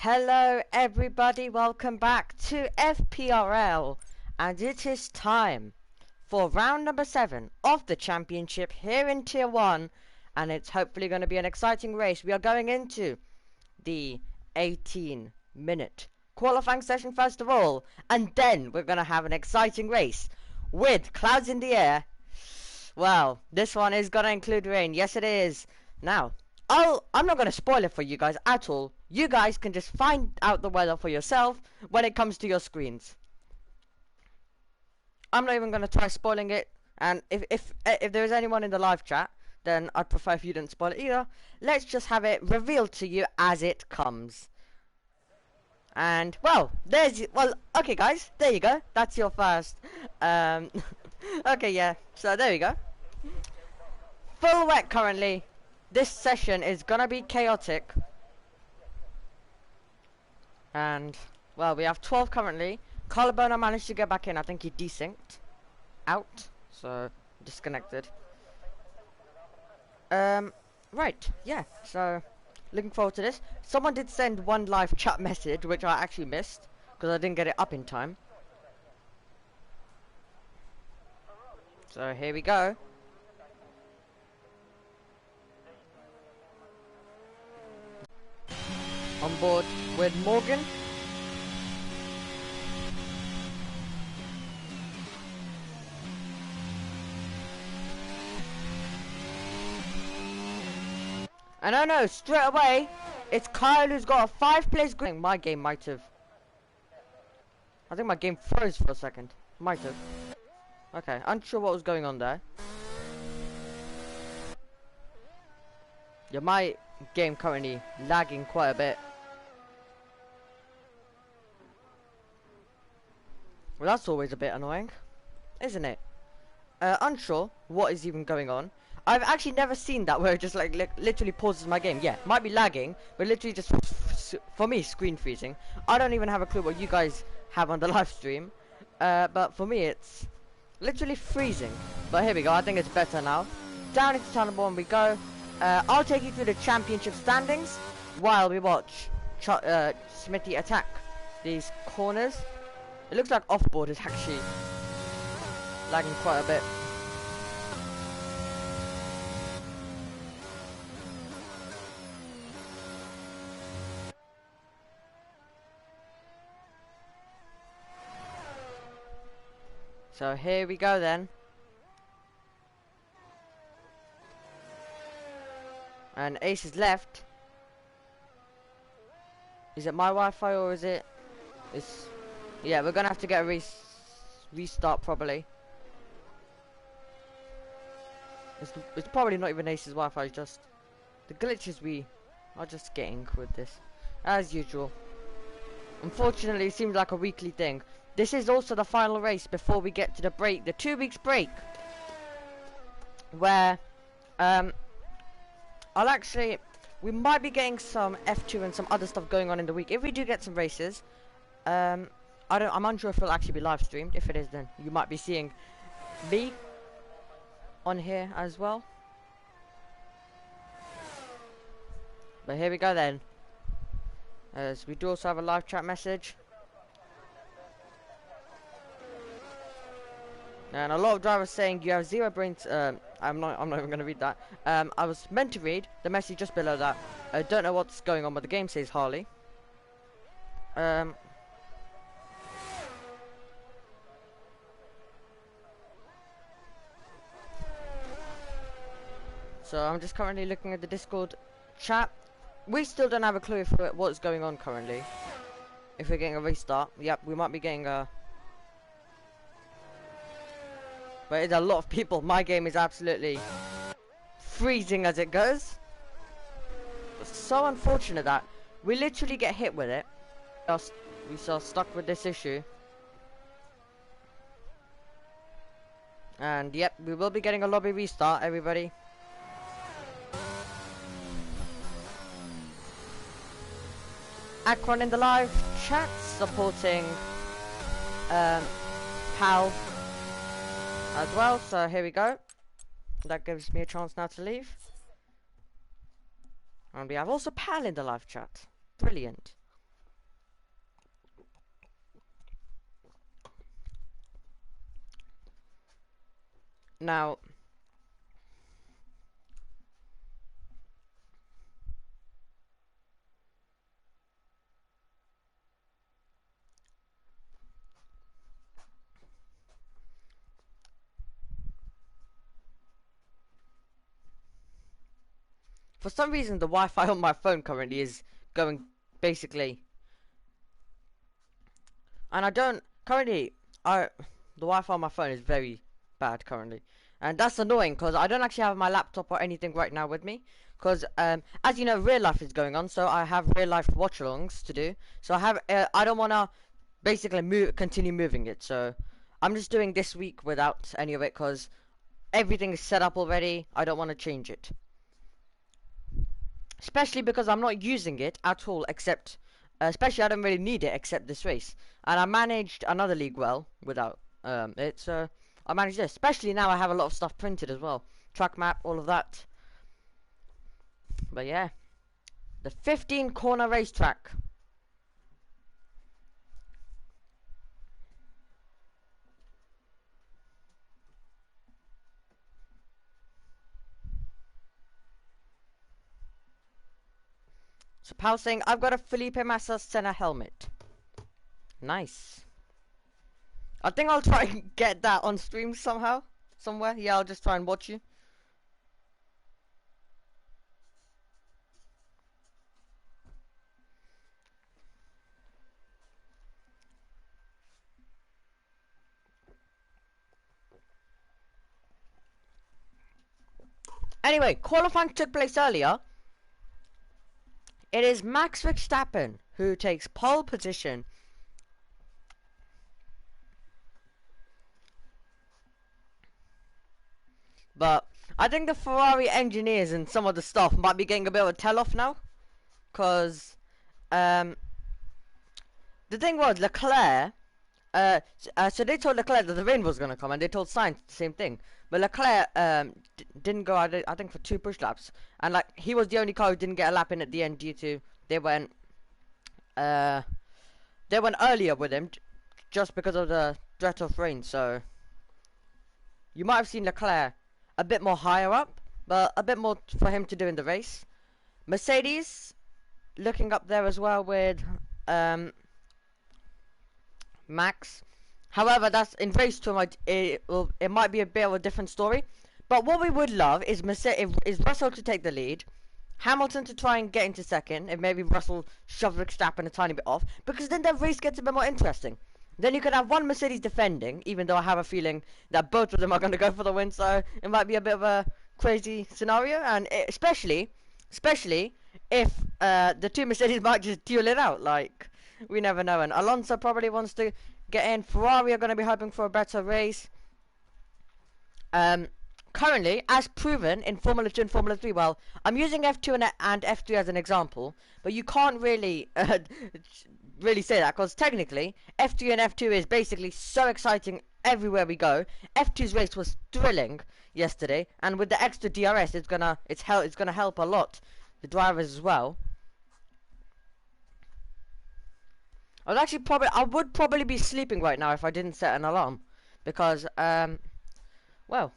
Hello everybody, welcome back to FPRL, and it is time for round number 7 of the championship here in Tier 1, and it's hopefully going to be an exciting race. We are going into the 18-minute qualifying session first of all, and then we're going to have an exciting race with clouds in the air. Well, this one is going to include rain, yes it is. Now, I'm not going to spoil it for you guys at all. You guys can just find out the weather for yourself when it comes to your screens. I'm not even going to try spoiling it. And if there is anyone in the live chat, then I'd prefer if you didn't spoil it either. Let's just have it revealed to you as it comes. And, well, okay guys, there you go. That's your first. Okay, yeah, so there you go. Full wet currently. This session is gonna be chaotic. And, well, we have 12 currently. Collarbone managed to get back in. I think he desynced out, so disconnected. Right, yeah, so looking forward to this. Someone did send one live chat message, which I actually missed, because I didn't get it up in time. So here we go. On board with Morgan. And I know, straight away, it's Kyle who's got a 5-place green. My game might have. I think my game froze for a second. Might have. Okay, unsure what was going on there. Yeah, my game currently lagging quite a bit. Well, that's always a bit annoying, isn't it? Unsure what is even going on. I've actually never seen that where it just like literally pauses my game. Yeah, might be lagging, but literally just for me screen freezing. I don't even have a clue what you guys have on the live stream, but for me it's literally freezing. But here we go. I think it's better now. Down into Tunnel Born we go. I'll take you through the championship standings while we watch Smithy attack these corners. It looks like offboard is actually lagging quite a bit. So here we go then. And Ace is left. Is it my Wi-Fi or is it? Yeah, we're gonna have to get a restart probably. It's probably not even Ace's Wi-Fi. It's just the glitches we are just getting with this, as usual. Unfortunately, it seems like a weekly thing. This is also the final race before we get to the break, the 2 weeks break, where we might be getting some F2 and some other stuff going on in the week. If we do get some races, I'm unsure if it'll actually be live streamed. If it is, then you might be seeing me on here as well. But here we go then. As we do also have a live chat message. And a lot of drivers saying you have zero brains. I'm not even going to read that. I was meant to read the message just below that. I don't know what's going on, but the game says Harley. So I'm just currently looking at the Discord chat. We still don't have a clue if what's going on currently. If we're getting a restart. Yep, we might be getting a... But it's a lot of people. My game is absolutely freezing as it goes. It's so unfortunate that we literally get hit with it. We are stuck with this issue. And yep, we will be getting a lobby restart, everybody. Akron in the live chat supporting Pal as well, so here we go. That gives me a chance now to leave. And we have also Pal in the live chat. Brilliant. Now, for some reason, the Wi-Fi on my phone currently is going basically, and I don't currently. The Wi-Fi on my phone is very bad currently, and that's annoying because I don't actually have my laptop or anything right now with me. Because as you know, real life is going on, so I have real life watch-alongs to do. So I don't wanna basically continue moving it. So I'm just doing this week without any of it because everything is set up already. I don't want to change it. Especially because I'm not using it at all, except, especially I don't really need it except this race. And I managed another league well without it, so I managed this. Especially now I have a lot of stuff printed as well. Track map, all of that. But yeah, the 15 corner racetrack. So Pal saying, I've got a Felipe Massa Senna helmet. Nice. I think I'll try and get that on stream somehow. Somewhere. Yeah, I'll just try and watch you. Anyway, qualifying took place earlier. It is Max Verstappen who takes pole position. But I think the Ferrari engineers and some of the staff might be getting a bit of a tell-off now. Because the thing was, Leclerc, so they told Leclerc that the rain was going to come, and they told Sainz the same thing. But Leclerc didn't go, I think, for 2 push laps. And like he was the only car who didn't get a lap in at the end due to they went earlier with him just because of the threat of rain. So you might have seen Leclerc a bit more higher up, but a bit more for him to do in the race. Mercedes looking up there as well with Max. However, that's in race 2. It might be a bit of a different story. But what we would love is Russell to take the lead, Hamilton to try and get into second, and maybe Russell shove Verstappen a tiny bit off, because then the race gets a bit more interesting. Then you could have one Mercedes defending, even though I have a feeling that both of them are going to go for the win, so it might be a bit of a crazy scenario, and especially if the 2 Mercedes might just duel it out, like, we never know. And Alonso probably wants to get in. Ferrari are going to be hoping for a better race. Currently, as proven in Formula 2 and Formula 3, well, I'm using F2 and F3 as an example, but you can't really really say that, because technically, F3 and F2 is basically so exciting everywhere we go. F2's race was thrilling yesterday, and with the extra DRS, it's gonna help a lot the drivers as well. I would probably be sleeping right now if I didn't set an alarm, because well,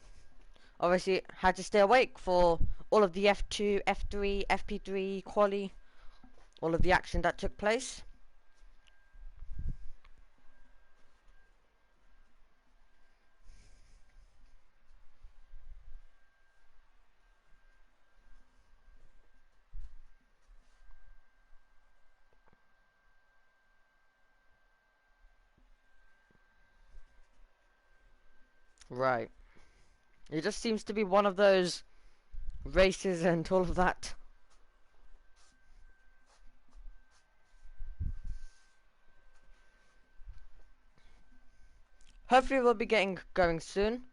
obviously had to stay awake for all of the F2, F3, FP3 quali, all of the action that took place. Right. It just seems to be one of those races and all of that. Hopefully we'll be getting going soon.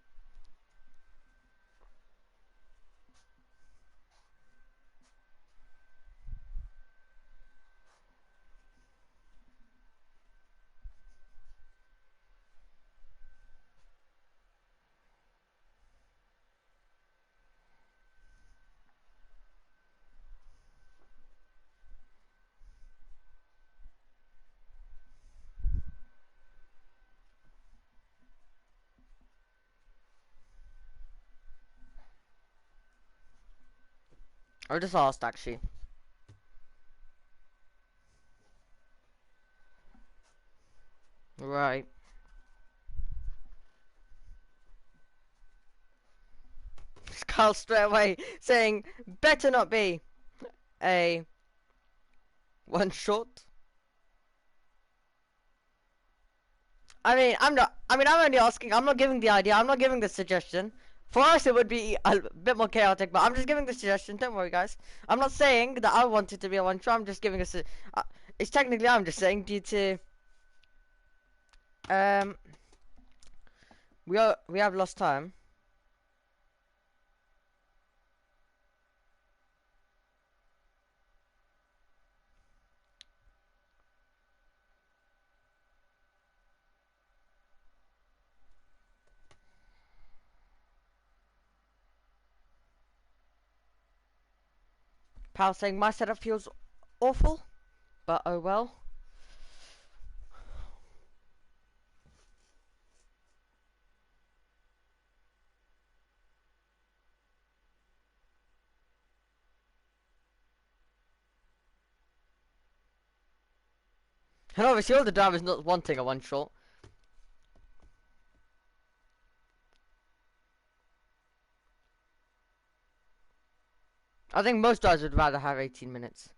I just asked actually. Right. Carl straight away saying, better not be a one shot. I mean, I'm not. I mean, I'm only asking. I'm not giving the idea. I'm not giving the suggestion. For us, it would be a bit more chaotic, but I'm just giving the suggestion. Don't worry, guys. I'm not saying that I want it to be a one shot. I'm just giving us. It's technically I'm just saying due to um we have lost time. Pal saying my setup feels awful, but oh well. And obviously all the drivers not wanting a one shot. I think most drivers would rather have 18 minutes.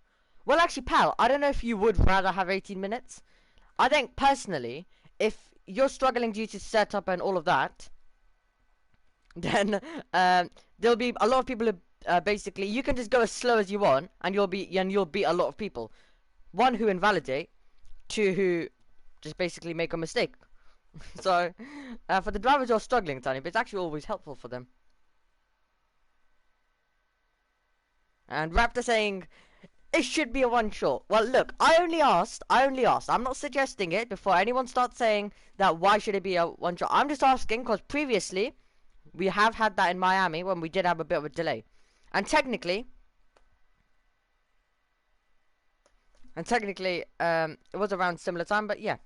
Well, actually, pal, I don't know if you would rather have 18 minutes. I think personally, if you're struggling due to setup and all of that, then there'll be a lot of people who basically you can just go as slow as you want, and you'll beat a lot of people. One who invalidate, two who just basically make a mistake. So for the drivers who are struggling, tiny, but it's actually always helpful for them. And Raptor saying it should be a one shot. Well, look, I only asked. I'm not suggesting it before anyone starts saying that why should it be a one shot. I'm just asking because previously we have had that in Miami when we did have a bit of a delay. And technically, it was around similar time, but yeah.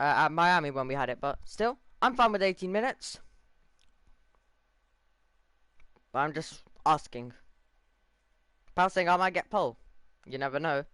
At Miami when we had it, but still, I'm fine with 18 minutes. But I'm just asking. Pal saying I might get pole. You never know.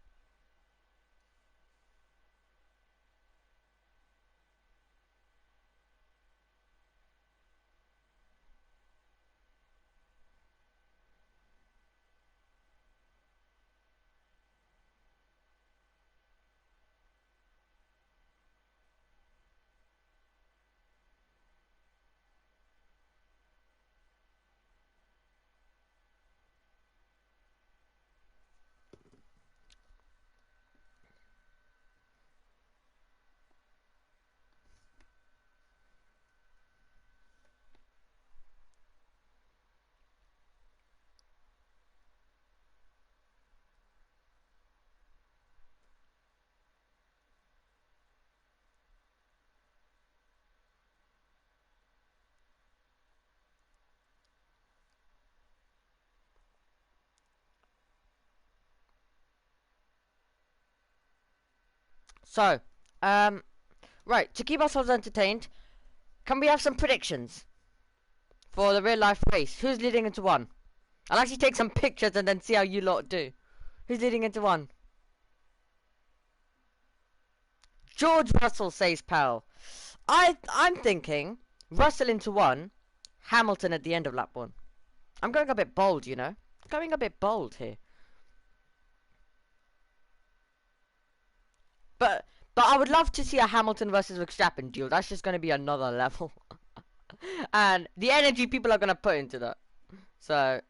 So, right, to keep ourselves entertained, can we have some predictions for the real life race? Who's leading into one? I'll actually take some pictures and then see how you lot do. Who's leading into one? George Russell says pal. I'm thinking Russell into one, Hamilton at the end of lap one. I'm going a bit bold, you know. Going a bit bold here. But I would love to see a Hamilton versus Verstappen duel. That's just going to be another level. And the energy people are going to put into that. So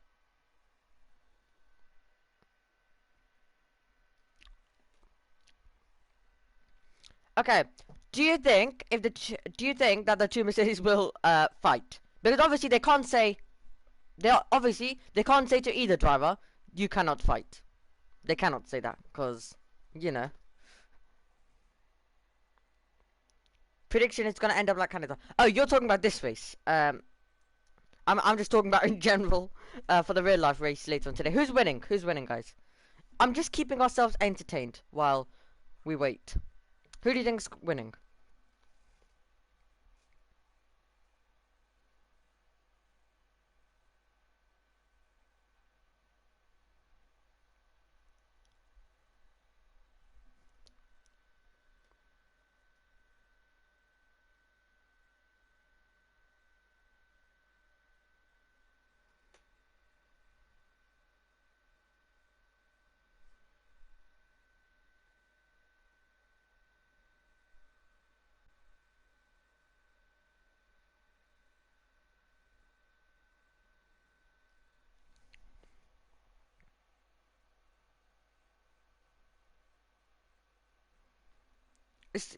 okay, do you think that the two Mercedes will fight? Because obviously they can't say they can't say to either driver you cannot fight. They cannot say that because you know prediction is gonna end up like Canada. Oh, you're talking about this race. I'm just talking about in general for the real life race later on today. Who's winning? Who's winning, guys? I'm just keeping ourselves entertained while we wait. Who do you think's winning? It's,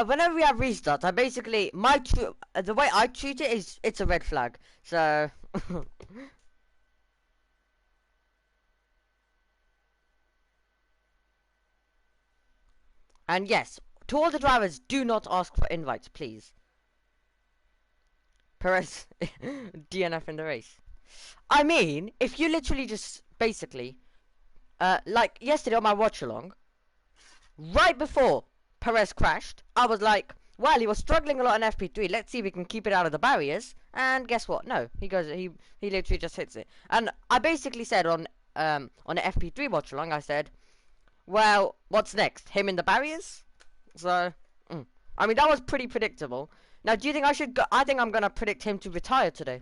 whenever we have restarts, I basically the way I treat it is it's a red flag. So and yes, to all the drivers, do not ask for invites, please. Perez DNF in the race. I mean, if you literally just basically, like yesterday on my watch along, right before Perez crashed, I was like, well, he was struggling a lot in FP3. Let's see if we can keep it out of the barriers. And guess what? No, he literally just hits it. And I basically said on the FP3 watch along, I said, well, what's next? Him in the barriers? So, I mean, that was pretty predictable. Now, do you think I should go? I think I'm gonna predict him to retire today.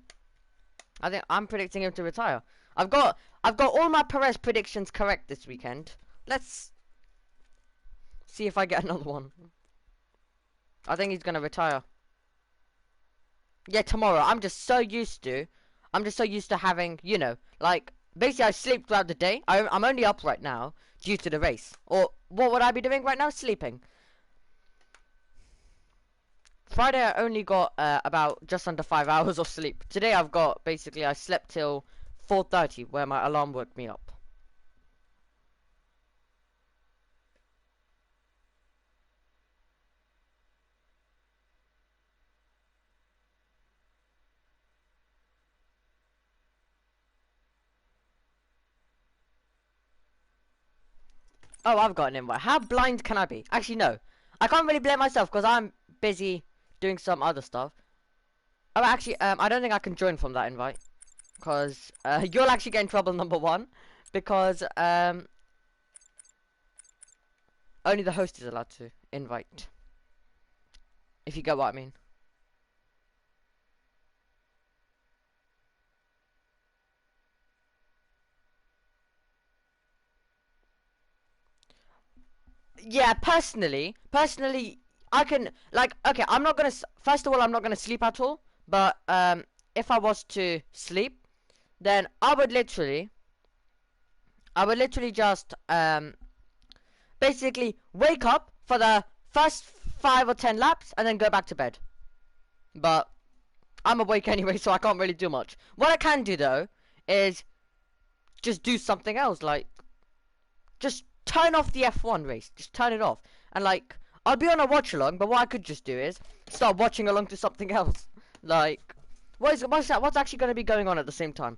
I think I'm predicting him to retire. I've got all my Perez predictions correct this weekend. Let's see if I get another one. I think he's gonna retire. Yeah, tomorrow. I'm just so used to having, like, basically I sleep throughout the day. I'm only up right now due to the race. Or what would I be doing right now? Sleeping. Friday I only got about just under 5 hours of sleep. Today I slept till 4:30 where my alarm woke me up. Oh, I've got an invite. How blind can I be? Actually, no. I can't really blame myself because I'm busy doing some other stuff. Oh, actually, I don't think I can join from that invite. Because you'll actually get in trouble, number one. Because only the host is allowed to invite. If you get what I mean. Yeah, personally, I can, like, okay, I'm not gonna, first of all, I'm not gonna sleep at all. But, if I was to sleep, then I would literally just, basically wake up for the first 5 or 10 laps and then go back to bed. But I'm awake anyway, so I can't really do much. What I can do though is just do something else, like just turn off the F1 race. Just turn it off, and like I'll be on a watch along. But what I could just do is start watching along to something else. Like what's actually going to be going on at the same time?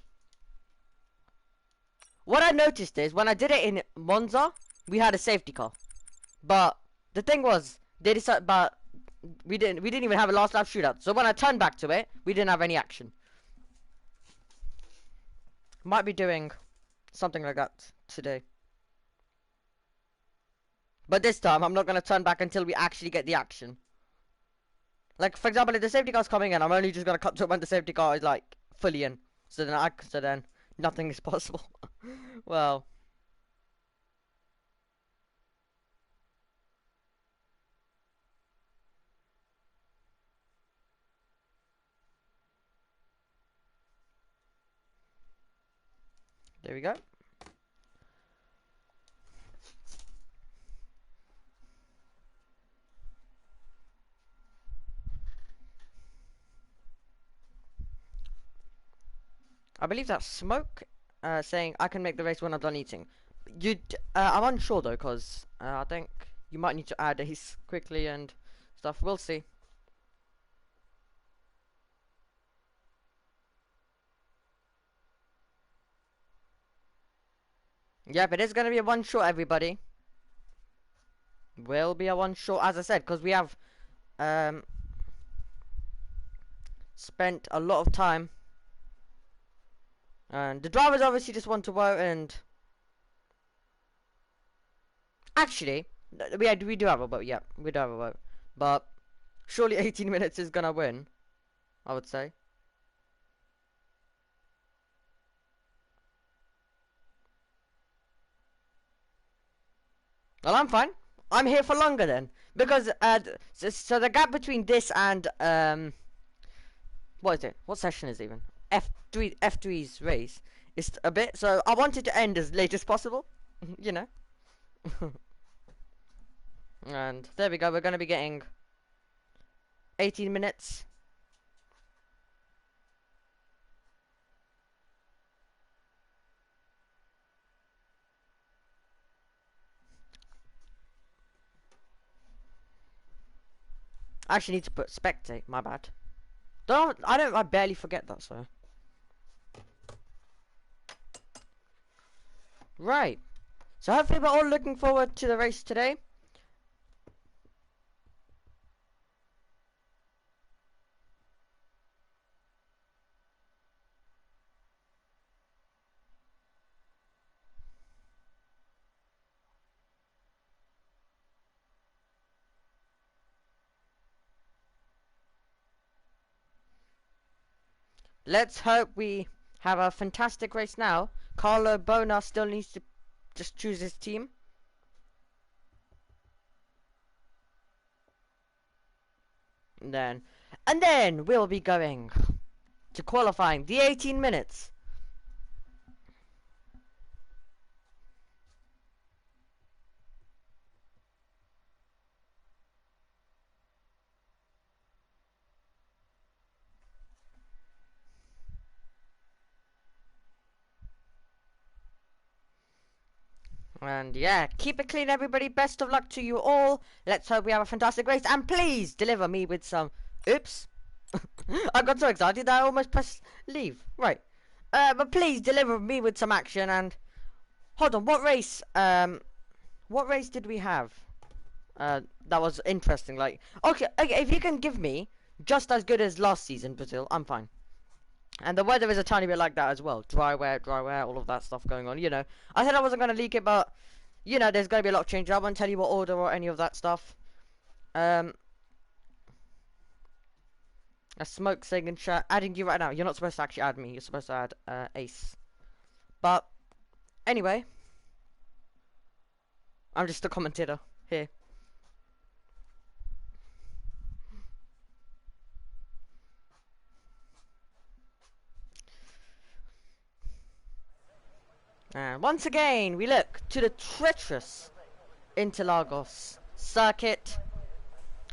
What I noticed is when I did it in Monza, we had a safety car. But the thing was, they decided, but we didn't even have a last lap shootout. So when I turned back to it, we didn't have any action. Might be doing something like that today. But this time, I'm not going to turn back until we actually get the action. Like, for example, if the safety car's coming in, I'm only just going to cut to it when the safety car is, like, fully in. So then nothing is possible. Well, there we go. I believe that's Smoke saying I can make the race when I'm done eating. I'm unsure though, because I think you might need to add Ace quickly and stuff. We'll see. Yep, it is going to be a one shot, everybody. Will be a one shot, as I said, because we have um, spent a lot of time. And the drivers obviously just want to vote, and actually, we do have a vote. Yeah, we do have a vote, but surely 18 minutes is gonna win. I would say. Well, I'm fine. I'm here for longer then, because so the gap between this and what is it? What session is it even? F3's race is a bit. So I wanted to end as late as possible. You know. And there we go. We're going to be getting 18 minutes. I actually need to put spectate. My bad. I barely forget that, so. Right. So hopefully we're all looking forward to the race today. Let's hope we have a fantastic race now. Carlo Bona still needs to just choose his team. And then we'll be going to qualifying the 18 minutes. And yeah, keep it clean, everybody. Best of luck to you all. Let's hope we have a fantastic race. And please deliver me with some. Oops. I got so excited that I almost pressed leave. Right. But please deliver me with some action. And hold on, what race? What race did we have? That was interesting. Like, okay, if you can give me just as good as last season, Brazil, I'm fine. And the weather is a tiny bit like that as well. Dry wear, all of that stuff going on. You know, I said I wasn't going to leak it, but, you know, there's going to be a lot of change. I won't tell you what order or any of that stuff. A smoke saying in chat, adding you right now. You're not supposed to actually add me. You're supposed to add Ace. But, anyway. I'm just a commentator here. And once again, we look to the treacherous Interlagos circuit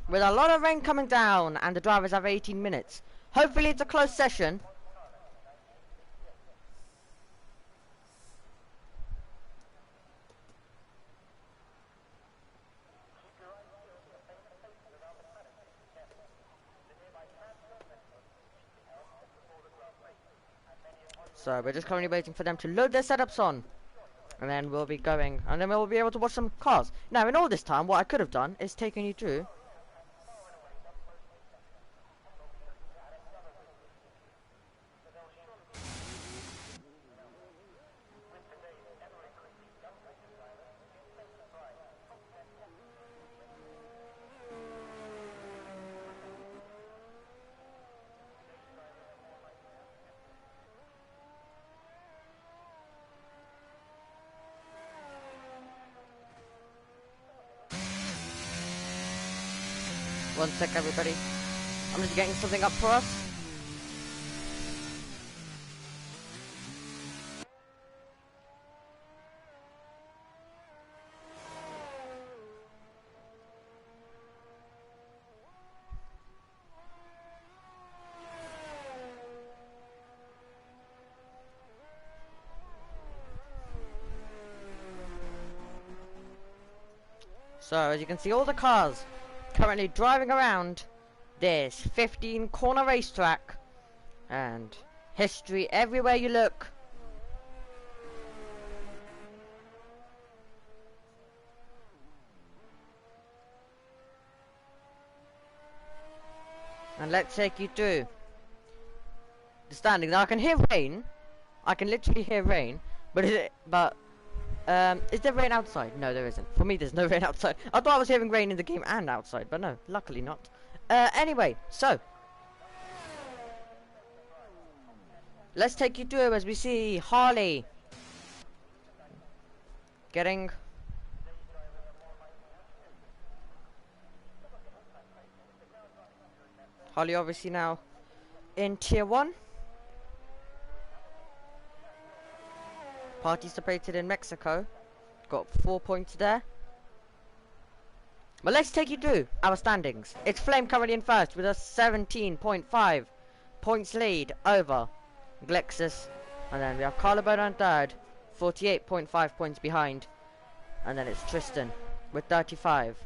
with a lot of rain coming down, and the drivers have 18 minutes. Hopefully it's a close session. So we're just currently waiting for them to load their setups on. And then we'll be going, and then we'll be able to watch some cars. Now, in all this time, what I could have done is taken you through. One sec, everybody. I'm just getting something up for us. So, as you can see, all the cars currently driving around this 15 corner racetrack, and history everywhere you look. And let's take you through the standings. Now I can hear rain. I can literally hear rain, but is there rain outside? No, there isn't. For me, there's no rain outside. I thought I was hearing rain in the game and outside, but no, luckily not. Anyway, so let's take you through as we see Harley getting Harley obviously now in tier 1. Participated in Mexico. Got 4 points there. But let's take you through our standings. It's Flame currently in first with a 17.5 points lead over Glexus. And then we have Carlabone on third, 48.5 points behind. And then it's Tristan with 35.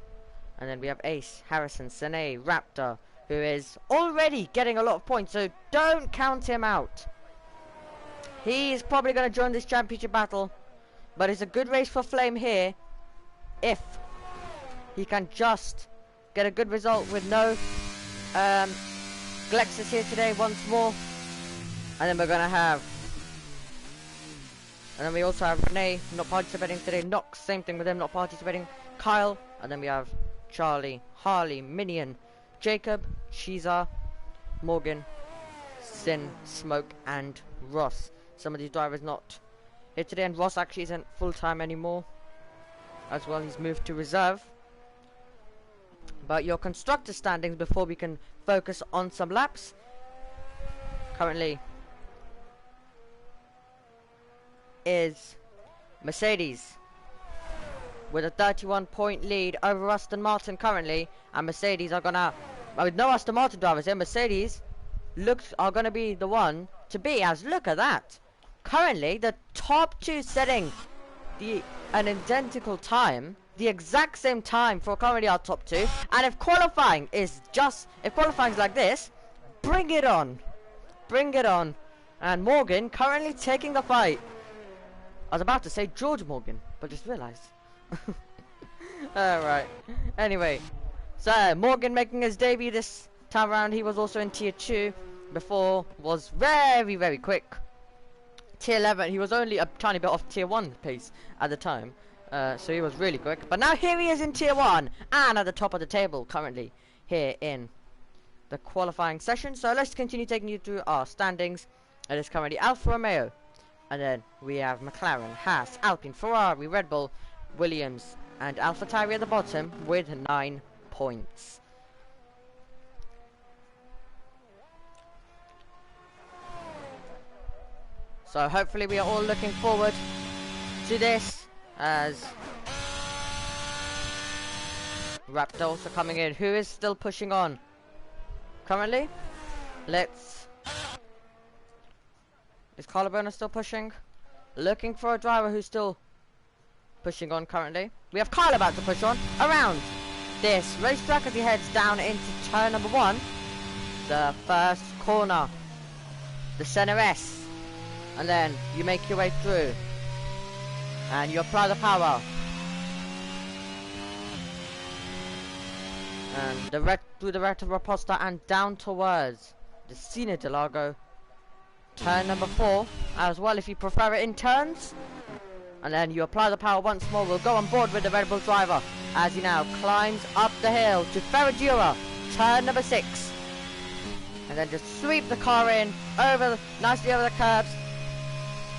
And then we have Ace, Harrison, Sene, Raptor, who is already getting a lot of points, so don't count him out. He is probably going to join this championship battle, but it's a good race for Flame here if he can just get a good result with no Glexus here today once more. And then we're going to have, and then we also have Renee not participating today, Nox, same thing with him not participating, Kyle, and then we have Charlie, Harley, Minion, Jacob, Shiza, Morgan, Sin, Smoke, and Ross. Some of these drivers not here today, and Ross actually isn't full-time anymore as well. He's moved to reserve. But your constructor standings before we can focus on some laps. Currently is Mercedes with a 31-point lead over Aston Martin currently, and Mercedes are gonna, with no Aston Martin drivers here, Mercedes are gonna be the one to be, as look at that. Currently, the top two setting an identical time, the exact same time for currently our top two, and if qualifying is like this, bring it on. Bring it on. And Morgan currently taking the fight. I was about to say George Morgan, but just realised. Alright. Anyway, so Morgan making his debut this time around. He was also in tier 2 before, was very, very quick. Tier 11, he was only a tiny bit off tier 1 pace at the time. So he was really quick. But now here he is in tier 1 and at the top of the table currently here in the qualifying session. So let's continue taking you through our standings. It is currently Alfa Romeo. And then we have McLaren, Haas, Alpine, Ferrari, Red Bull, Williams, and AlphaTauri at the bottom with 9 points. So hopefully we are all looking forward to this, as Raptor also coming in, who is still pushing on currently. Is Carlabone still pushing? Looking for a driver who's still pushing on currently. We have Kyle about to push on around this racetrack as he heads down into turn number 1. The first corner. The center S. And then you make your way through. And you apply the power. And through the Retta Raposta and down towards the Cena de Lago. Turn number 4 as well if you prefer it in turns. And then you apply the power once more. We'll go on board with the Red Bull driver as he now climbs up the hill to Ferradura, turn number 6. And then just sweep the car in nicely over the curbs.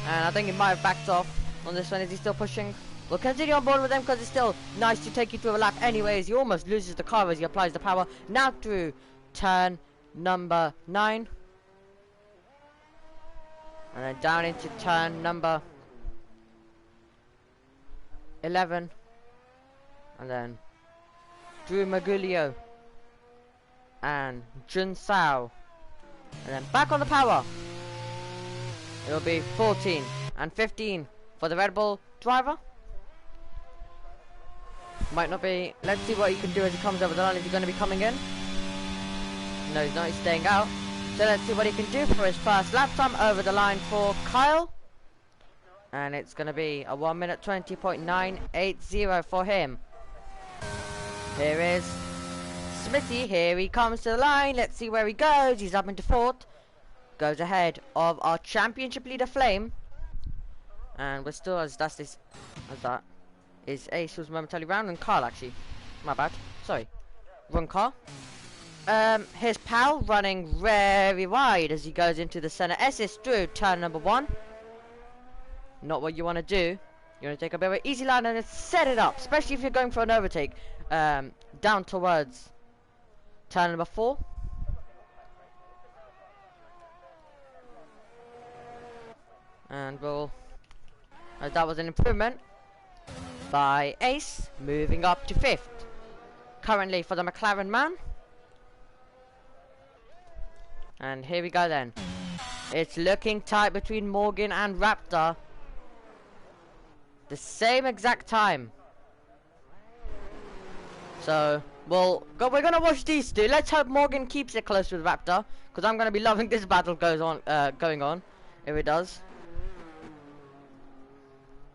And I think he might have backed off on this one. Is he still pushing? We'll continue on board with them because it's still nice to take you through a lap anyways. He almost loses the car as he applies the power. Now through turn number 9. And then down into turn number 11. And then Drew Magulio and Jun Sao. And then back on the power. It'll be 14 and 15 for the Red Bull driver. Might not be. Let's see what he can do as he comes over the line. Is he going to be coming in? No, he's not. He's staying out. So let's see what he can do for his first lap time over the line for Kyle. And it's going to be a 1 minute 20.980 for him. Here is Smithy. Here he comes to the line. Let's see where he goes. He's up into 4th. Goes ahead of our championship leader Flame. And we're still as that is Ace who's momentarily round, and Carl actually. My bad. Sorry. Wrong car. Here's Pal running very wide as he goes into the center. S is through turn number 1. Not what you want to do. You want to take a bit of an easy line and set it up, especially if you're going for an overtake. Down towards turn number 4. And that was an improvement by Ace, moving up to 5th. currently for the McLaren man. And here we go then. It's looking tight between Morgan and Raptor. The same exact time. So, we're gonna watch these two. Let's hope Morgan keeps it close with Raptor, because I'm gonna be loving this battle going on, if it does.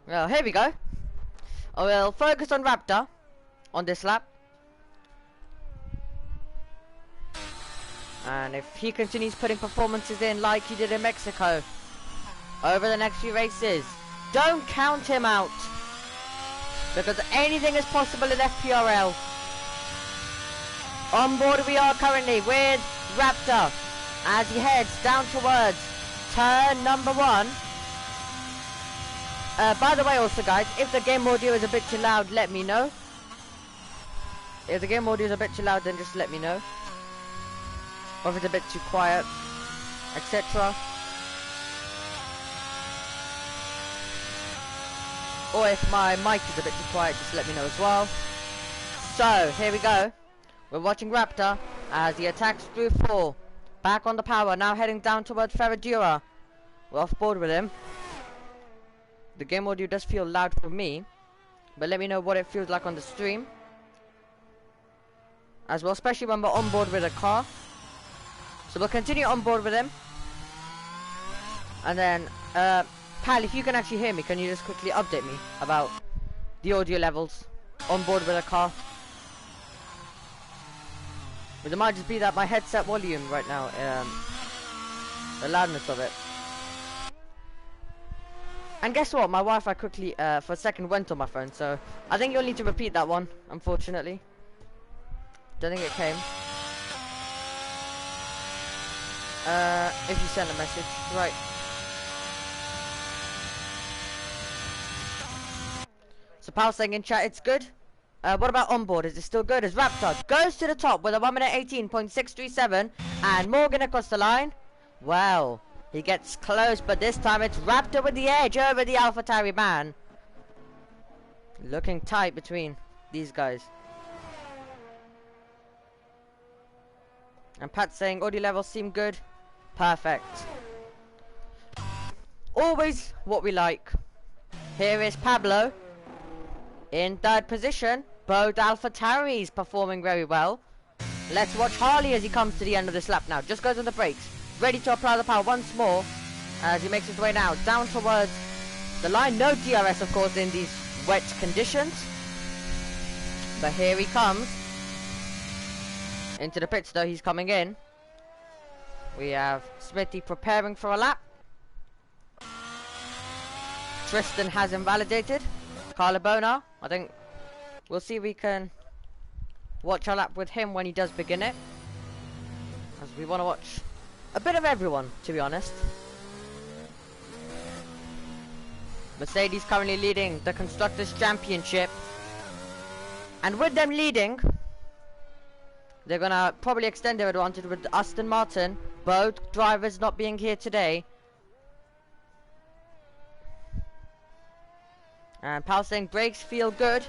Well, here we go. I will focus on Raptor on this lap. And if he continues putting performances in like he did in Mexico over the next few races, don't count him out, because anything is possible in FPRL. On board we are currently with Raptor as he heads down towards turn number 1. By the way, also guys, if the game audio is a bit too loud, let me know. If the game audio is a bit too loud, then just let me know. Or if it's a bit too quiet, etc. Or if my mic is a bit too quiet, just let me know as well. So, here we go. We're watching Raptor as he attacks through 4. Back on the power, now heading down towards Ferradura. We're off board with him. The game audio does feel loud for me, but let me know what it feels like on the stream. As well, especially when we're on board with a car. So we'll continue on board with him. And then, Pal, if you can actually hear me, can you just quickly update me about the audio levels on board with a car? But it might just be that my headset volume right now, the loudness of it. And guess what? My Wi-Fi quickly, for a second, went on my phone, so I think you'll need to repeat that one, unfortunately. Don't think it came. If you send a message, right. So Pal saying in chat it's good. What about onboard? Is it still good? As Raptor goes to the top with a 1 minute 18.637 and Morgan across the line. Well, he gets close, but this time it's Raptor with the edge over the AlphaTauri man. Looking tight between these guys. And Pat's saying audio levels seem good. Perfect. Always what we like. Here is Pablo in 3rd position. Both AlphaTauris performing very well. Let's watch Harley as he comes to the end of this lap now. Just goes on the brakes. Ready to apply the power once more as he makes his way now down towards the line. No DRS, of course, in these wet conditions. But here he comes. Into the pits, though, he's coming in. We have Smithy preparing for a lap. Tristan has invalidated. Carlabona, I think we'll see if we can watch a lap with him when he does begin it. As we want to watch a bit of everyone, to be honest. Mercedes currently leading the Constructors' Championship. And with them leading, they're going to probably extend their advantage with Aston Martin. Both drivers not being here today. And Pal saying brakes feel good.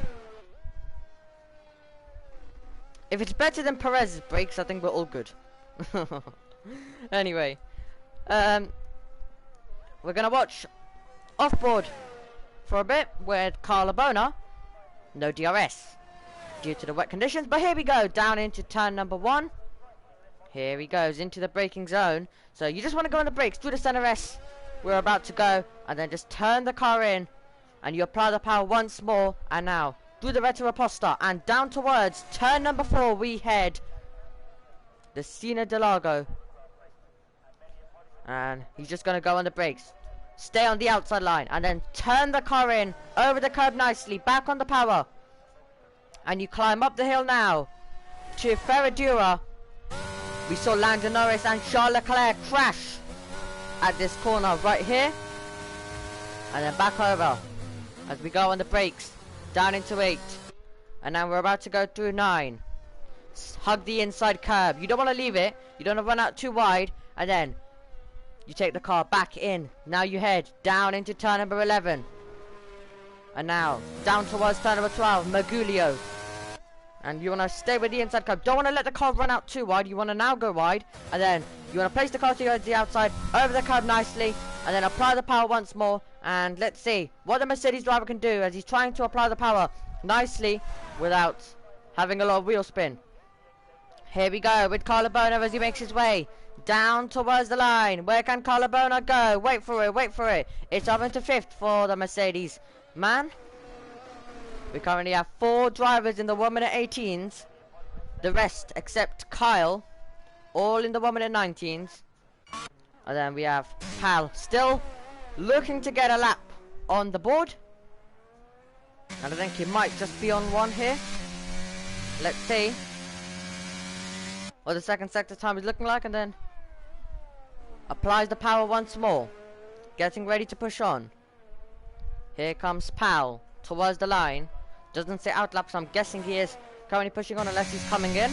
If it's better than Perez's brakes, I think we're all good. Anyway. We're going to watch off-board for a bit with Carlabona. No DRS due to the wet conditions, but here we go, down into turn number 1. Here he goes into the braking zone. So you just want to go on the brakes, do the center S. We're about to go, and then just turn the car in, and you apply the power once more, and now do the retroposta, and down towards turn number 4 we head. The Sena de Largo. And he's just going to go on the brakes. Stay on the outside line, and then turn the car in, over the curb nicely, back on the power. And you climb up the hill now to Ferradura. We saw Lando Norris and Charles Leclerc crash at this corner right here. And then back over as we go on the brakes. Down into 8. And now we're about to go through 9. Hug the inside curb. You don't want to leave it. You don't want to run out too wide. And then you take the car back in. Now you head down into turn number 11. And now down towards turn number 12. Magulio. And you want to stay with the inside curve. Don't want to let the car run out too wide. You want to now go wide. And then you want to place the car towards the outside. Over the curve nicely. And then apply the power once more. And let's see what the Mercedes driver can do as he's trying to apply the power nicely without having a lot of wheel spin. Here we go with Carlo Bono as he makes his way down towards the line. Where can Carlo Bono go? Wait for it, wait for it. It's up into 5th for the Mercedes man. We currently have 4 drivers in the 1 minute 18s. The rest, except Kyle, all in the 1 minute 19s. And then we have Pal still looking to get a lap on the board. And I think he might just be on one here. Let's see what the second sector time is looking like. And then applies the power once more. Getting ready to push on. Here comes Pal towards the line. Doesn't say outlap, so I'm guessing he is currently pushing on unless he's coming in.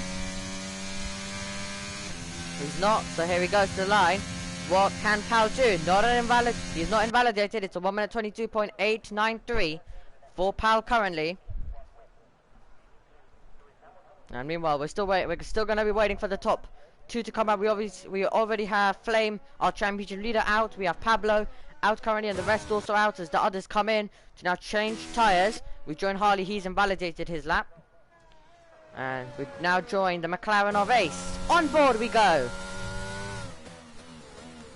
He's not, so here he goes to the line. What can Pal do? He's not invalidated. It's a 1 minute 22.893 for Pal currently. And meanwhile, we're still going to be waiting for the top 2 to come out. We already have Flame, our championship leader, out. We have Pablo out currently, and the rest also out as the others come in to now change tyres. We join Harley. He's invalidated his lap. And we've now joined the McLaren of Ace. On board we go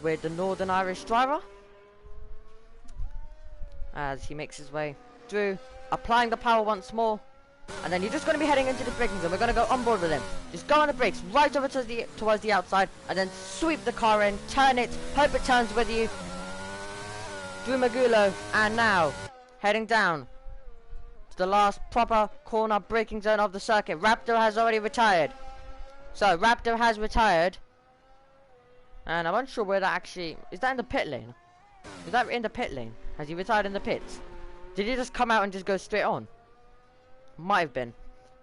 with the Northern Irish driver as he makes his way through, applying the power once more. And then you're just going to be heading into the braking zone. We're going to go on board with him. Just go on the brakes right over towards the outside, and then sweep the car in, turn it, hope it turns with you through Magulo. And now heading down to the last proper corner braking zone of the circuit. Raptor has already retired. So Raptor has retired, and I'm unsure where that actually is. That in the pit lane? Is that in the pit lane? Has he retired in the pits? Did he just come out and just go straight on? Might have been.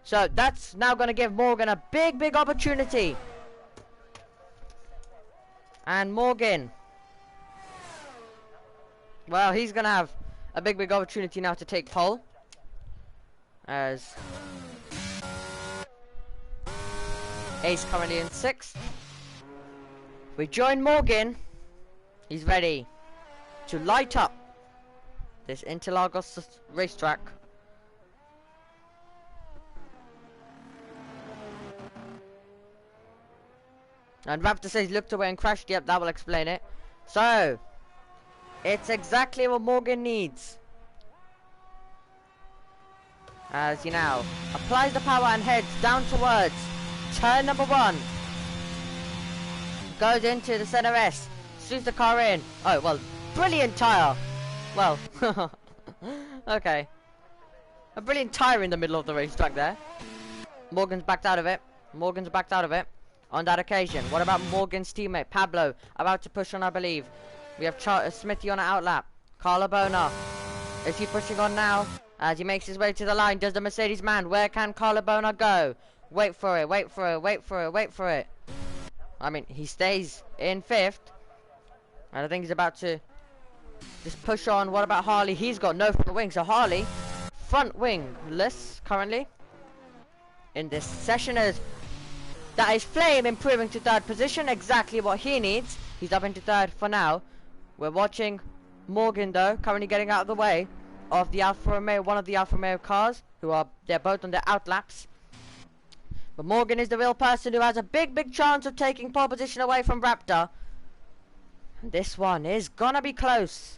So that's now going to give Morgan a big opportunity. And Morgan, well, he's going to have a big opportunity now to take pole, as Ace currently in 6th. We join Morgan. He's ready to light up this Interlagos racetrack. And Raptor says looked away and crashed. Yep, that will explain it. So it's exactly what Morgan needs, as he now applies the power and heads down towards turn number 1. Goes into the center S, sweeps the car in. Oh, well, brilliant tire. Well, okay. A brilliant tire in the middle of the racetrack there. Morgan's backed out of it. Morgan's backed out of it on that occasion. What about Morgan's teammate, Pablo? About to push on, I believe. We have Smithy on an outlap. Carlo Bona. Is he pushing on now? As he makes his way to the line, does the Mercedes man? Where can Carlo Bona go? Wait for it, wait for it, wait for it, wait for it. I mean, he stays in 5th. And I think he's about to just push on. What about Harley? He's got no front wing. So Harley, front wingless currently in this session. As that is Flame improving to 3rd position. Exactly what he needs. He's up into 3rd for now. We're watching Morgan though, currently getting out of the way of the Alfa Romeo, one of the Alfa Romeo cars, they're both on their outlaps. But Morgan is the real person who has a big chance of taking pole position away from Raptor. And this one is gonna be close.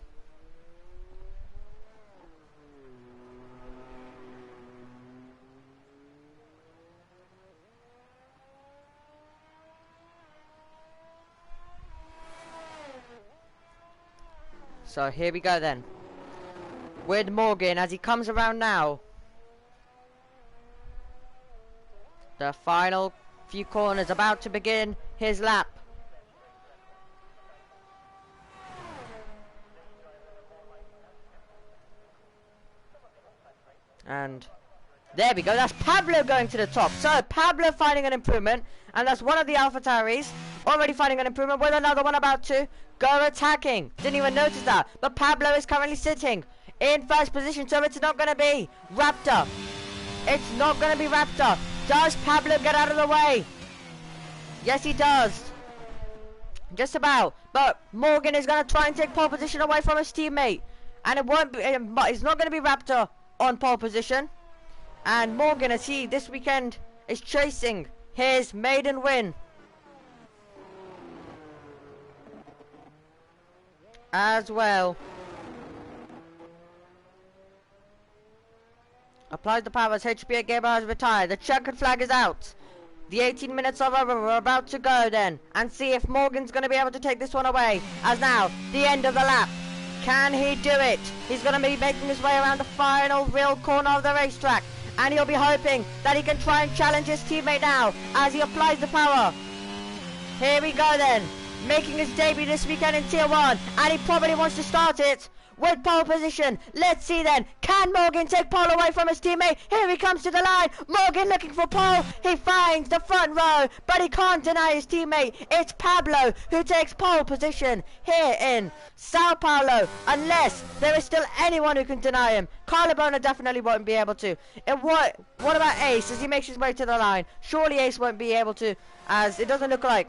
So here we go then, with Morgan as he comes around now. The final few corners, about to begin his lap. And there we go, that's Pablo going to the top. So Pablo finding an improvement, and that's one of the AlphaTauris already finding an improvement, with another one about to go attacking. Didn't even notice that. But Pablo is currently sitting in 1st position, so it's not going to be Raptor It's not going to be Raptor. Does Pablo get out of the way? Yes, he does. Just about. But Morgan is going to try and take pole position away from his teammate. And it won't be, it's not going to be Raptor on pole position. And Morgan, as he this weekend is chasing his maiden win. As well. Applied the power as HPA Gamer has retired. The checkered flag is out. The 18 minutes are over. We're about to go then and see if Morgan's going to be able to take this one away. As now, the end of the lap. Can he do it? He's going to be making his way around the final real corner of the racetrack. And he'll be hoping that he can try and challenge his teammate now as he applies the power. Here we go then. Making his debut this weekend in Tier 1. And he probably wants to start it with pole position. Let's see then. Can Morgan take pole away from his teammate? Here he comes to the line. Morgan looking for pole. He finds the front row, but he can't deny his teammate. It's Pablo who takes pole position here in Sao Paulo, unless there is still anyone who can deny him. Carlabona definitely won't be able to. And what about Ace as he makes his way to the line? Surely Ace won't be able to, as it doesn't look like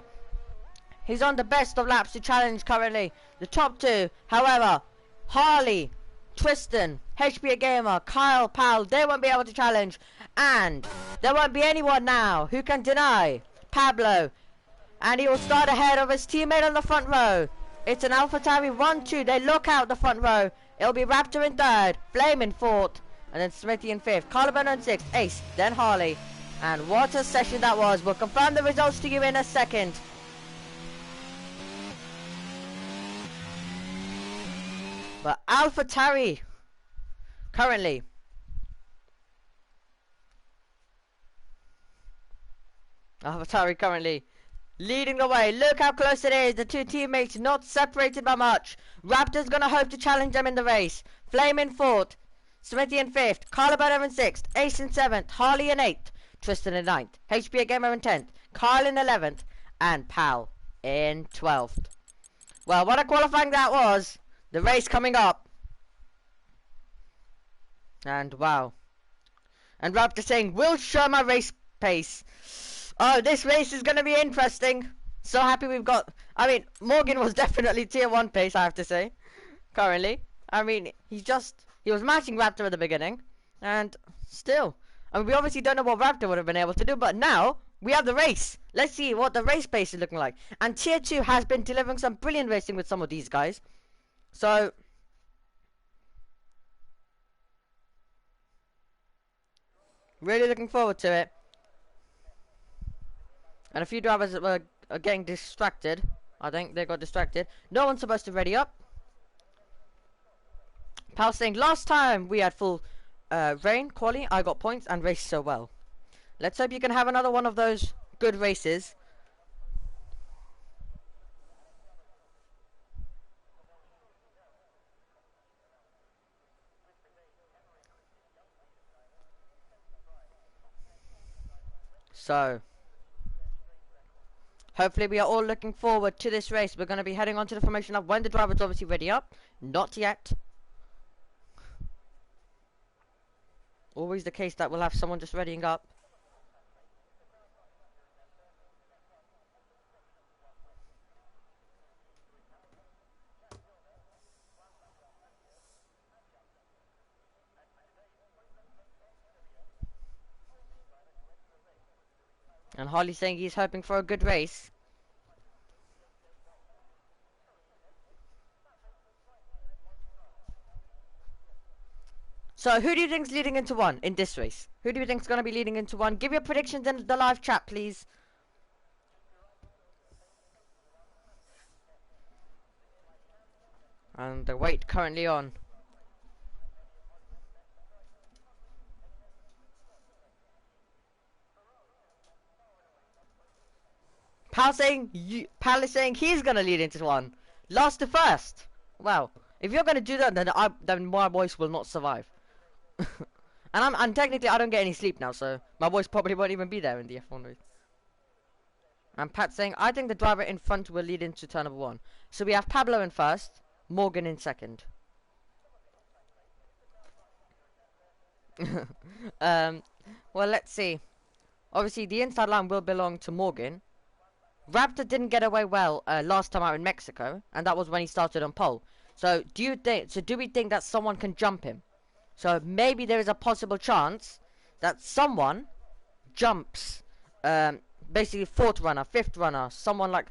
he's on the best of laps to challenge currently. The top two, however, Harley, Tristan, HPA Gamer, Kyle, Pal, they won't be able to challenge. And there won't be anyone now who can deny Pablo. And he will start ahead of his teammate on the front row. It's an AlphaTauri 1-2. They look out the front row. It'll be Raptor in third, Flame in fourth, and then Smithy in fifth. Carlabona in sixth, Ace, then Harley. And what a session that was. We'll confirm the results to you in a second. But AlphaTauri currently leading the way. Look how close it is. The two teammates not separated by much. Raptor's gonna hope to challenge them in the race. Flame in fourth, Smithy in fifth, Carlabona in sixth, Ace in seventh, Harley in eighth, Tristan in ninth, HPA Gamer in 10th, Kyle in 11th, and Pal in 12th. Well, what a qualifying that was. The race coming up. And wow. And Raptor saying, we'll show my race pace. Oh, this race is going to be interesting. So happy we've got... I mean, Morgan was definitely tier 1 pace, I have to say. Currently. I mean, he was matching Raptor at the beginning. And still. I mean, we obviously don't know what Raptor would have been able to do. But now, we have the race. Let's see what the race pace is looking like. And tier 2 has been delivering some brilliant racing with some of these guys. So, really looking forward to it. And a few drivers are getting distracted. I think they got distracted. No one's supposed to ready up. Pal saying, last time we had full rain, quali, I got points and raced so well. Let's hope you can have another one of those good races. So, hopefully we are all looking forward to this race. We're going to be heading on to the formation of when the driver's obviously ready up. Not yet. Always the case that we'll have someone just readying up. And Harley saying he's hoping for a good race. So who do you think's leading into one in this race? Who do you think's going to be leading into one? Give your predictions in the live chat, please. And the wait currently on. Pal is saying he's gonna lead into one. Last to first. Wow. If you're gonna do that, then my voice will not survive. and technically I don't get any sleep now, so my voice probably won't even be there in the F1 race. And Pat saying, I think the driver in front will lead into turn number 1. So we have Pablo in first, Morgan in second. Well, let's see. Obviously, the inside line will belong to Morgan. Raptor didn't get away well last time out in Mexico, and that was when he started on pole. So, do we think that someone can jump him? So, maybe there is a possible chance that someone jumps, basically fourth runner, fifth runner, someone like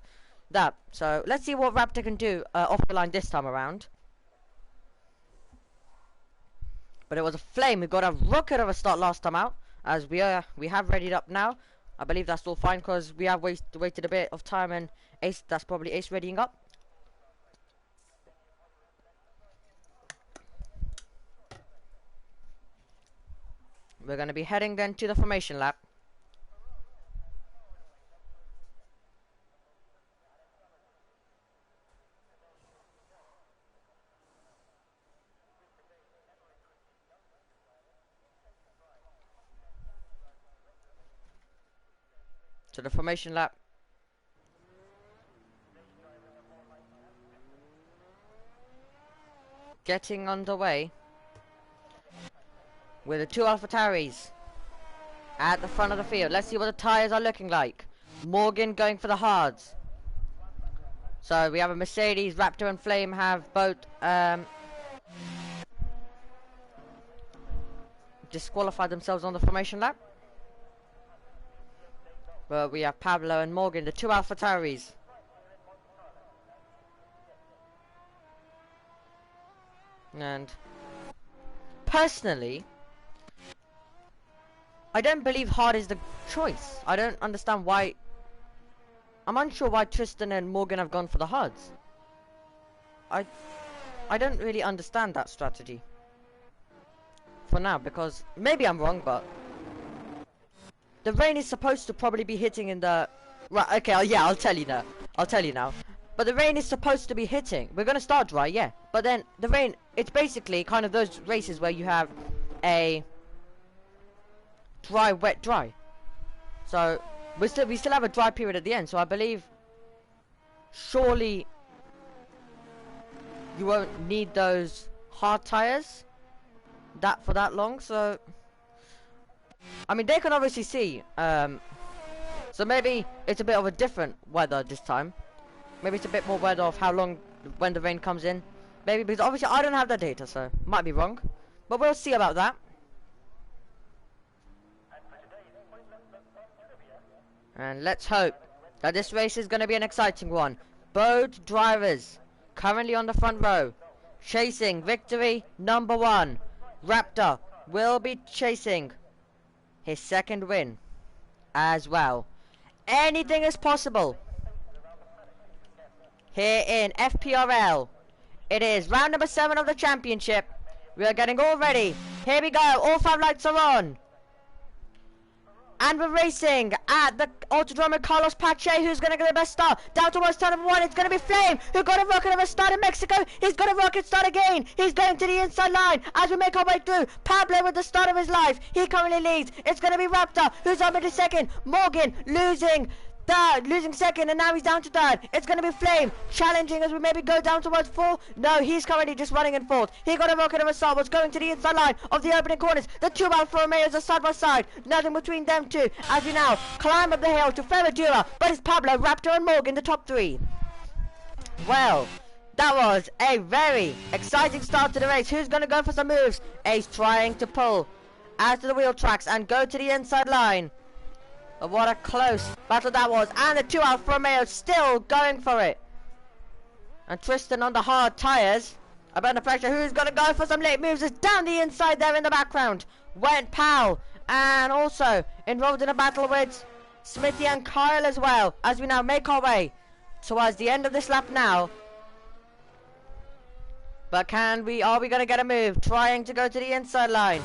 that. So, let's see what Raptor can do off the line this time around. But it was a Flame who got a rocket of a start last time out. As we have readied up now. I believe that's all fine because we have waited a bit of time, and Ace, that's probably Ace readying up. We're going to be heading then to the formation lap. To the formation lap. Getting underway with the two AlphaTauris at the front of the field. Let's see what the tyres are looking like. Morgan going for the hards. So we have a Mercedes, Raptor and Flame have both disqualified themselves on the formation lap. But we have Pablo and Morgan, the two AlphaTauris. And personally, I don't believe hard is the choice. I don't understand why. I'm unsure why Tristan and Morgan have gone for the hards. I don't really understand that strategy for now, because maybe I'm wrong, but the rain is supposed to probably be hitting in the... Right, okay, yeah, I'll tell you now. But the rain is supposed to be hitting. We're going to start dry, yeah. But then, the rain, it's basically kind of those races where you have a dry, wet, dry. So, we still have a dry period at the end. So, I believe, surely, you won't need those hard tyres for that long. So, I mean, they can obviously see, so maybe it's a bit of a different weather this time. Maybe it's a bit more weather of how long, when the rain comes in. Maybe, because obviously I don't have that data, so might be wrong. But we'll see about that. And let's hope that this race is going to be an exciting one. Both drivers currently on the front row, chasing victory number 1. Raptor will be chasing his second win as well. Anything is possible here in FPRL. It is round number 7 of the championship. We are getting all ready. Here we go. All 5 lights are on. And we're racing at the Autodromo Carlos Pache, who's going to get the best start. Down towards turn number 1, it's going to be Flame, who got a rocket of a start in Mexico. He's got a rocket start again. He's going to the inside line as we make our way through. Pablo with the start of his life. He currently leads. It's going to be Raptor, who's up into second. Morgan losing second, and now he's down to third. It's going to be Flame challenging as we maybe go down towards 4. No, he's currently just running in fourth. He got a rocket of a start, was going to the inside line of the opening corners. The two Alfa Romeos are side by side, nothing between them two as we now climb up the hill to Ferradura. But it's Pablo, Raptor and Morgan, the top 3. Well, that was a very exciting start to the race. Who's going to go for some moves? Ace trying to pull out to the wheel tracks and go to the inside line. What a close battle that was. And the two Alfa Romeo still going for it. And Tristan on the hard tyres. About the pressure. Who's going to go for some late moves? Is down the inside there in the background. Went Powell. And also involved in a battle with Smithy and Kyle as well. As we now make our way towards the end of this lap now. But are we going to get a move? Trying to go to the inside line.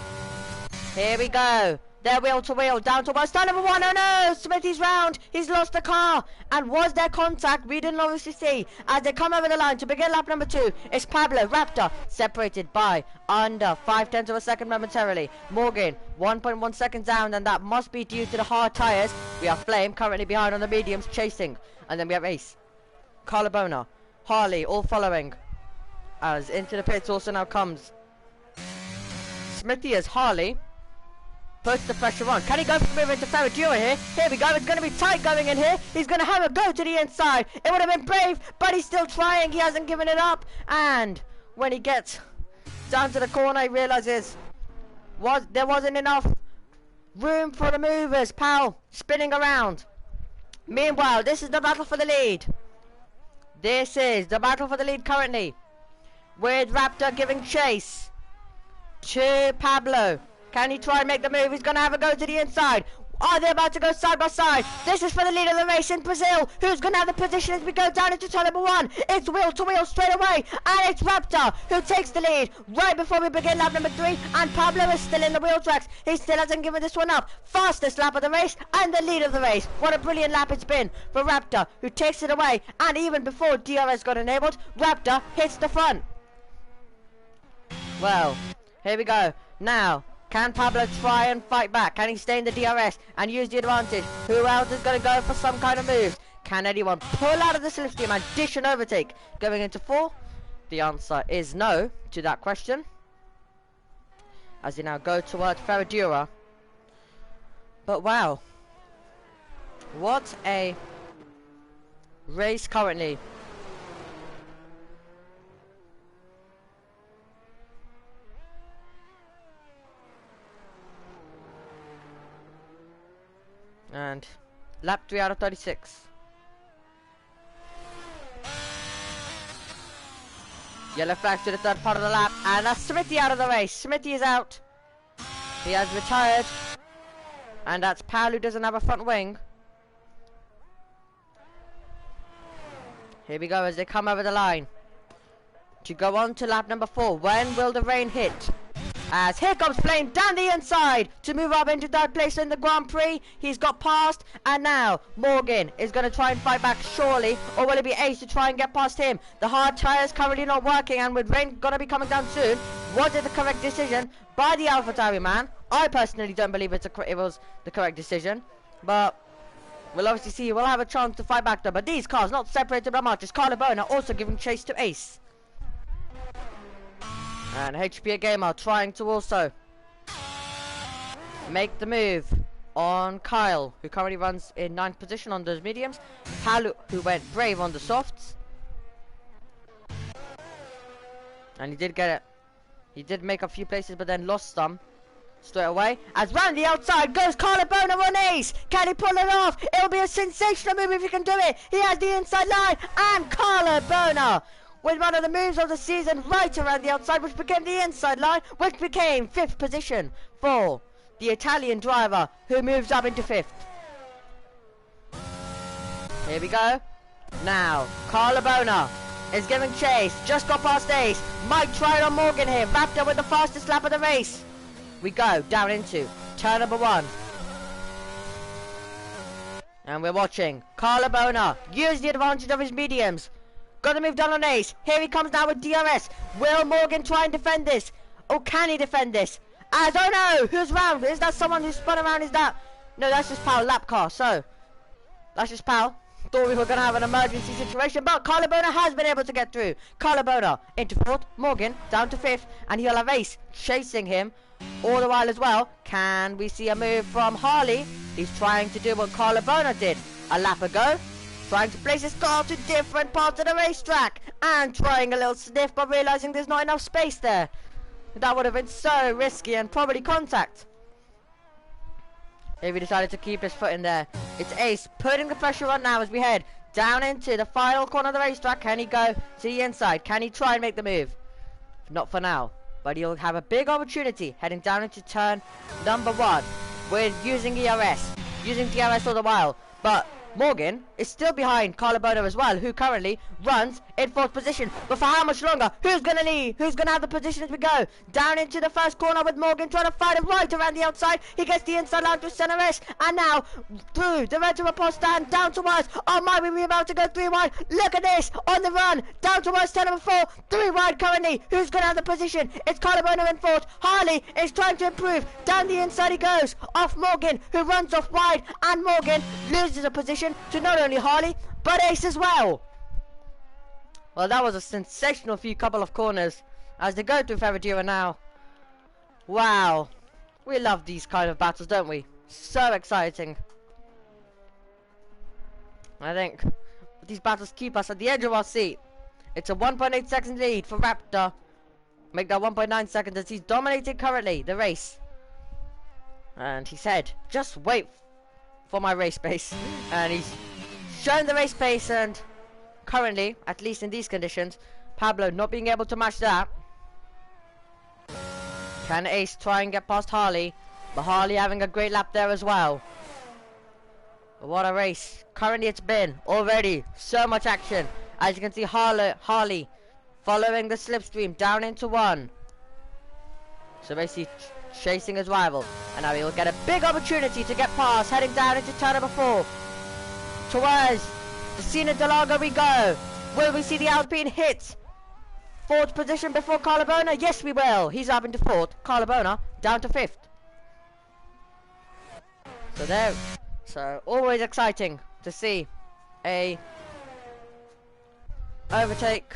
Here we go. They're wheel to wheel, down towards start number 1. Oh no! Smithy's round. He's lost the car. And was there contact? We didn't obviously see. As they come over the line to begin lap number 2, it's Pablo, Raptor, separated by under 0.5 of a second momentarily. Morgan, 1.1 seconds down, and that must be due to the hard tyres. We have Flame currently behind on the mediums, chasing. And then we have Ace, Carlabona, Harley, all following. As into the pits also now comes Smithy as Harley. puts the pressure on. Can he go for the move into Ferradura here? Here we go. It's going to be tight going in here. He's going to have a go to the inside. It would have been brave, but he's still trying. He hasn't given it up. And when he gets down to the corner, he realizes there wasn't enough room for the movers. Pal spinning around. Meanwhile, this is the battle for the lead. This is the battle for the lead currently, with Raptor giving chase to Pablo. Can he try and make the move? He's going to have a go to the inside. Are they about to go side by side? This is for the lead of the race in Brazil. Who's going to have the position as we go down into turn number 1? It's wheel to wheel straight away. And it's Raptor who takes the lead right before we begin lap number 3. And Pablo is still in the wheel tracks. He still hasn't given this one up. Fastest lap of the race and the lead of the race. What a brilliant lap it's been for Raptor, who takes it away. And even before DRS got enabled, Raptor hits the front. Well, here we go. Now, can Pablo try and fight back? Can he stay in the DRS and use the advantage? Who else is going to go for some kind of move? Can anyone pull out of the slipstream and dish an overtake going into 4? The answer is no to that question, as they now go towards Ferradura. But wow, what a race currently. And lap 3 out of 36. Yellow flag to the third part of the lap, and that's Smithy out of the race. Smithy is out. He has retired. And that's Pal, who doesn't have a front wing. Here we go as they come over the line to go on to lap number 4. When will the rain hit? As here comes Flame down the inside to move up into third place in the Grand Prix. He's got past, and now Morgan is going to try and fight back surely, or will it be Ace to try and get past him? The hard tyres currently not working, and with rain going to be coming down soon, was it the correct decision by the AlphaTauri man? I personally don't believe it was the correct decision, but we'll obviously see. We'll have a chance to fight back though. But these cars not separated by much. It's Carlo Bona also giving chase to Ace. And HP Gamer trying to also make the move on Kyle, who currently runs in 9th position on those mediums. Palu, who went brave on the softs. And he did get it. He did make a few places, but then lost some straight away. As round the outside goes Carlo Bona on Ace. Can he pull it off? It'll be a sensational move if he can do it. He has the inside line, and Carlo Bona with one of the moves of the season right around the outside, which became the inside line, which became 5th position for the Italian driver, who moves up into 5th. Here we go. Now, Carlo Bona is giving chase. Just got past Ace. Might try it on Morgan here. Raptor with the fastest lap of the race. We go down into turn number 1. And we're watching Carlo Bona use the advantage of his mediums. Got to move down on Ace. Here he comes now with DRS. Will Morgan try and defend this? Or can he defend this? As, oh no! Who's round? Is that someone who spun around? Is that... No, that's just Pal lap car. So, that's just Pal. Thought we were going to have an emergency situation, but Carlo Bona has been able to get through. Carlo Bona into 4th. Morgan down to 5th. And he'll have Ace chasing him all the while as well. Can we see a move from Harley? He's trying to do what Carlo Bona did a lap ago. Trying to place his car to different parts of the racetrack, and trying a little sniff, but realizing there's not enough space there. That would have been so risky and probably contact. If he decided to keep his foot in there. It's Ace putting the pressure on now as we head down into the final corner of the racetrack. Can he go to the inside? Can he try and make the move? Not for now, but he'll have a big opportunity heading down into turn number 1 with using ERS. Using DRS all the while, but Morgan is still behind Carlo Bona as well, who currently runs in 4th position. But for how much longer? Who's going to lead? Who's going to have the position as we go? Down into the first corner with Morgan trying to fight him right around the outside. He gets the inside line to center S. And now through the red to post stand down towards. Oh my, we're about to go 3 wide. Look at this on the run. Down towards turn number 4. 3 wide currently. Who's going to have the position? It's Carlo Bona in 4th. Harley is trying to improve. Down the inside he goes. Off Morgan, who runs off wide. And Morgan loses a position to not only Harley, but Ace as well. Well, that was a sensational couple of corners as they go through Ferradura now. Wow. We love these kind of battles, don't we? So exciting. I think these battles keep us at the edge of our seat. It's a 1.8 second lead for Raptor. Make that 1.9 seconds as he's dominating currently the race. And he said, just wait for my race pace. And he's shown the race pace, and currently, at least in these conditions, Pablo not being able to match that. Can Ace try and get past Harley? But Harley having a great lap there as well. But what a race. Currently it's been already so much action. As you can see, Harley following the slipstream down into one. So basically chasing his rival. And now he will get a big opportunity to get past, heading down into turn number 4. Towards the Cena Delago we go. Will we see the Alpine hit 4th position before Carlabona? Yes, we will. He's up into 4th. Carlabona down to 5th. So there. So always exciting to see a overtake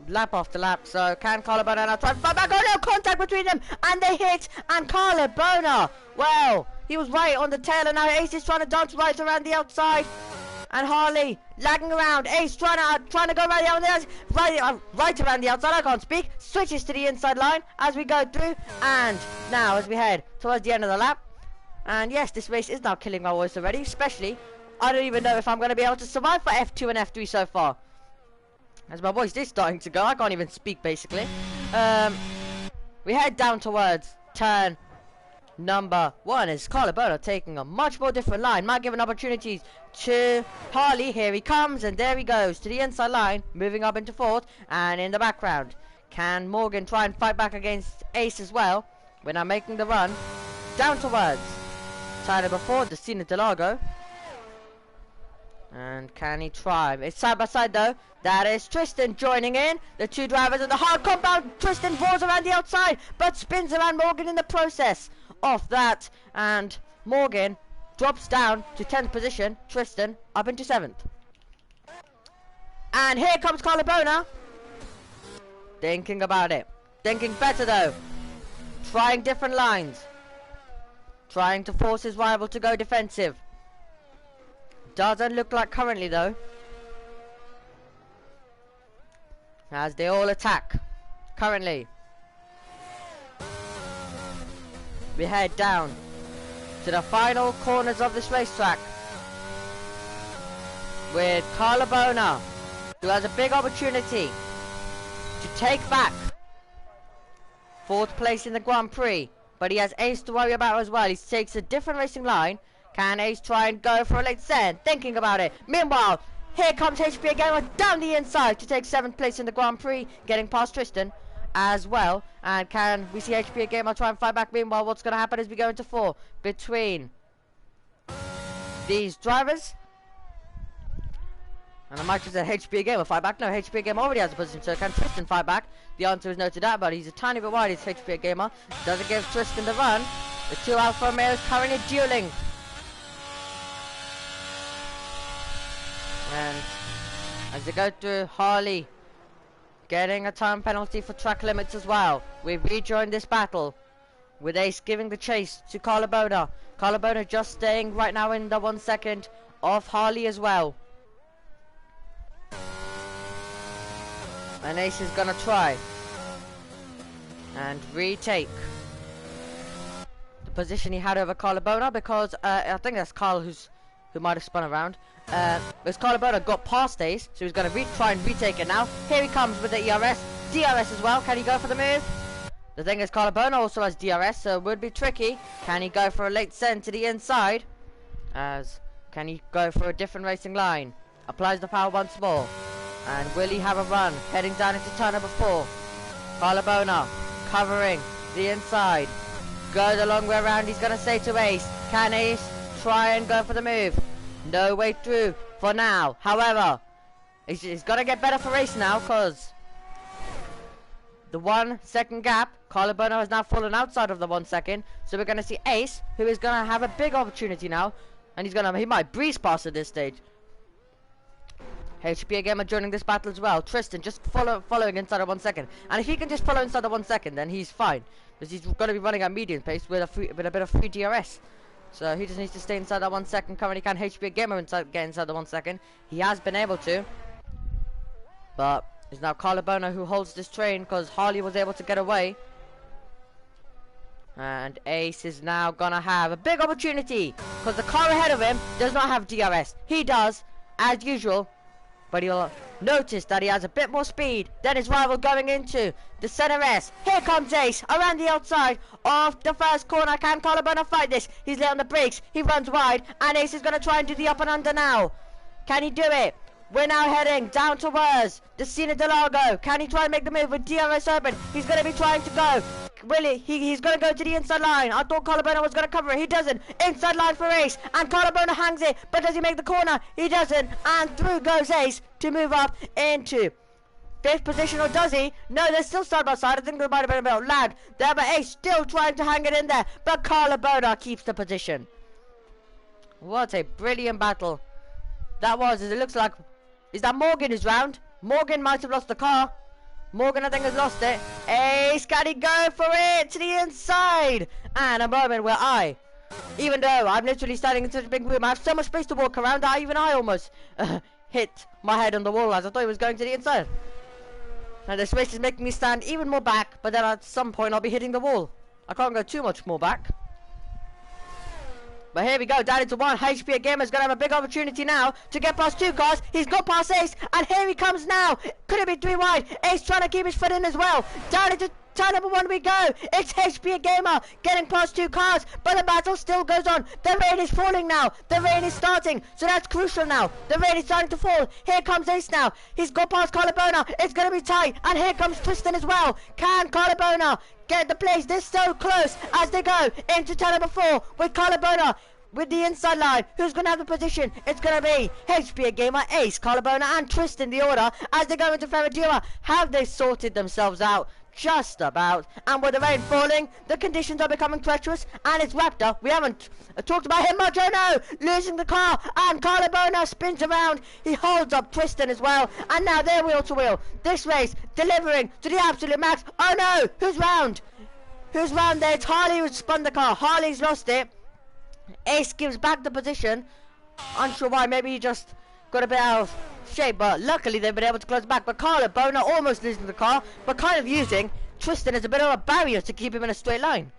lap after lap. So can Carlabona now try to fight back? Oh no, contact between them, and they hit, and Carlabona, well, he was right on the tail, and now Ace is trying to dance right around the outside. And Harley lagging around. Ace trying to go around the outside, right around the outside. I can't speak. Switches to the inside line as we go through. And now as we head towards the end of the lap. And yes, this race is now killing my voice already. Especially, I don't even know if I'm going to be able to survive for F2 and F3 so far. As my voice is starting to go, I can't even speak basically. We head down towards turn number 1 is Carlabona taking a much more different line. Might give an opportunity to Harley. Here he comes, and there he goes to the inside line, moving up into 4th. And in the background, can Morgan try and fight back against Ace as well? We're now making the run down towards turn number 4, the Cena Delago. And can he try? It's side by side though. That is Tristan joining in. The two drivers of the hard compound. Tristan rolls around the outside, but spins around Morgan in the process of that. And Morgan drops down to 10th position. Tristan up into 7th. And here comes Carlabona. Thinking about it. Thinking better though. Trying different lines. Trying to force his rival to go defensive. Doesn't look like currently though, as they all attack currently. We head down to the final corners of this racetrack with Carlabona, who has a big opportunity to take back 4th place in the Grand Prix, but he has Ace to worry about as well. He takes a different racing line. Can Ace try and go for a late send? Thinking about it. Meanwhile, here comes HPA Gamer down the inside to take 7th place in the Grand Prix, getting past Tristan as well. And can we see HPA Gamer try and fight back? Meanwhile, what's going to happen as we go into 4 between these drivers? And I might just say HPA Gamer fight back. No, HPA Gamer already has a position, so can Tristan fight back? The answer is no to that, but he's a tiny bit wide. It's HPA Gamer. Doesn't give Tristan the run. The two Alfa Romeos currently dueling. And as they go through, Harley getting a time penalty for track limits as well. We've rejoined this battle with Ace giving the chase to Carlabona. Carlabona just staying right now in the 1 second of Harley as well. And Ace is gonna try and retake the position he had over Carlabona, because I think that's Carl who might have spun around. Because Carlabona got past Ace, so he's going to try and retake it now. Here he comes with the ERS. DRS as well. Can he go for the move? The thing is, Carlabona also has DRS, so it would be tricky. Can he go for a late send to the inside? Can he go for a different racing line? Applies the power once more. And will he have a run? Heading down into turn number 4. Carlabona covering the inside. Goes a long way around. He's going to say to Ace. Can Ace try and go for the move? No way through for now. However, he's got to get better for Ace now, because the 1 second gap, Carlabona has now fallen outside of the 1 second. So we're going to see Ace, who is going to have a big opportunity now, and he might breeze past at this stage. HPA Gamer joining this battle as well. Tristan just following inside of 1 second. And if he can just follow inside of 1 second, then he's fine. Because he's going to be running at medium pace with a bit of free DRS. So he just needs to stay inside that 1 second. Currently can HPA Gamer get inside the 1 second. He has been able to. But it's now Carlo who holds this train because Harley was able to get away. And Ace is now gonna have a big opportunity because the car ahead of him does not have DRS. He does, as usual, but he'll notice that he has a bit more speed than his rival going into the center S. Here comes Ace around the outside of the first corner. Can Carlo fight this? He's late on the brakes. He runs wide, and Ace is gonna try and do the up and under now. Can he do it? We're now heading down towards the Sina del Lago. Can he try and make the move with DRS open? He's going to be trying to go. Really, he's going to go to the inside line. I thought Carlo was going to cover it. He doesn't. Inside line for Ace. And Carlo hangs it. But does he make the corner? He doesn't. And through goes Ace to move up into 5th position. Or does he? No, they're still side by side. I think there might have been a bit of lag there. But Ace still trying to hang it in there. But Carlo keeps the position. What a brilliant battle that was. As it looks like... Is that Morgan is round? Morgan might have lost the car. Morgan, I think, has lost it. Ace, can he go for it to the inside? And a moment where even though I'm literally standing in such a big room, I have so much space to walk around that even I almost hit my head on the wall as I thought he was going to the inside. And the space is making me stand even more back, but then at some point I'll be hitting the wall. I can't go too much more back. But here we go, down into 1. HPA Gamer's going to have a big opportunity now to get past 2 cars. He's got past Ace, and here he comes now. Could it be 3 wide? Ace trying to keep his foot in as well. Down into turn number 1 we go. It's HPA Gamer getting past 2 cars, but the battle still goes on. The rain is falling now. The rain is starting, so that's crucial now. The rain is starting to fall. Here comes Ace now. He's got past Carlo. It's going to be tight, and here comes Tristan as well. Can Carlo get the place this so close as they go into turn number 4 with Carlo with the inside line? Who's going to have the position? It's going to be HPA Gamer, Ace, Carlo and Tristan, the order as they go into Ferradura. Have they sorted themselves out? Just about. And with the rain falling, the conditions are becoming treacherous, and it's Raptor. We haven't talked about him much. Oh no, losing the car, and Carlo spins around. He holds up Tristan as well, and now they're wheel to wheel. This race delivering to the absolute max. Oh no, who's round? Who's round there? It's Harley who's spun the car. Harley's lost it. Ace gives back the position. Unsure why, maybe he just got a bit out of shape, but luckily they've been able to close back. But Carlo almost losing the car, but kind of using Tristan as a bit of a barrier to keep him in a straight line.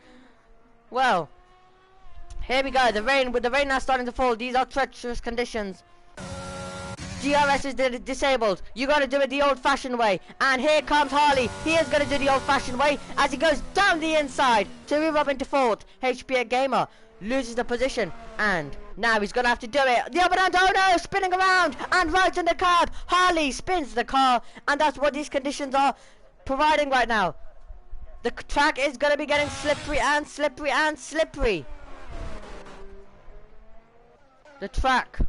Well, here we go. With the rain now starting to fall, these are treacherous conditions. DRS is disabled. You got to do it the old-fashioned way. And here comes Harley. He is going to do the old-fashioned way as he goes down the inside to move up into 4th. HPA Gamer loses the position, and now he's gonna have to do it. The up and down, oh no, spinning around and right in the curb. Harley spins the car, and that's what these conditions are providing right now. The track is gonna be getting slippery and slippery and slippery. The track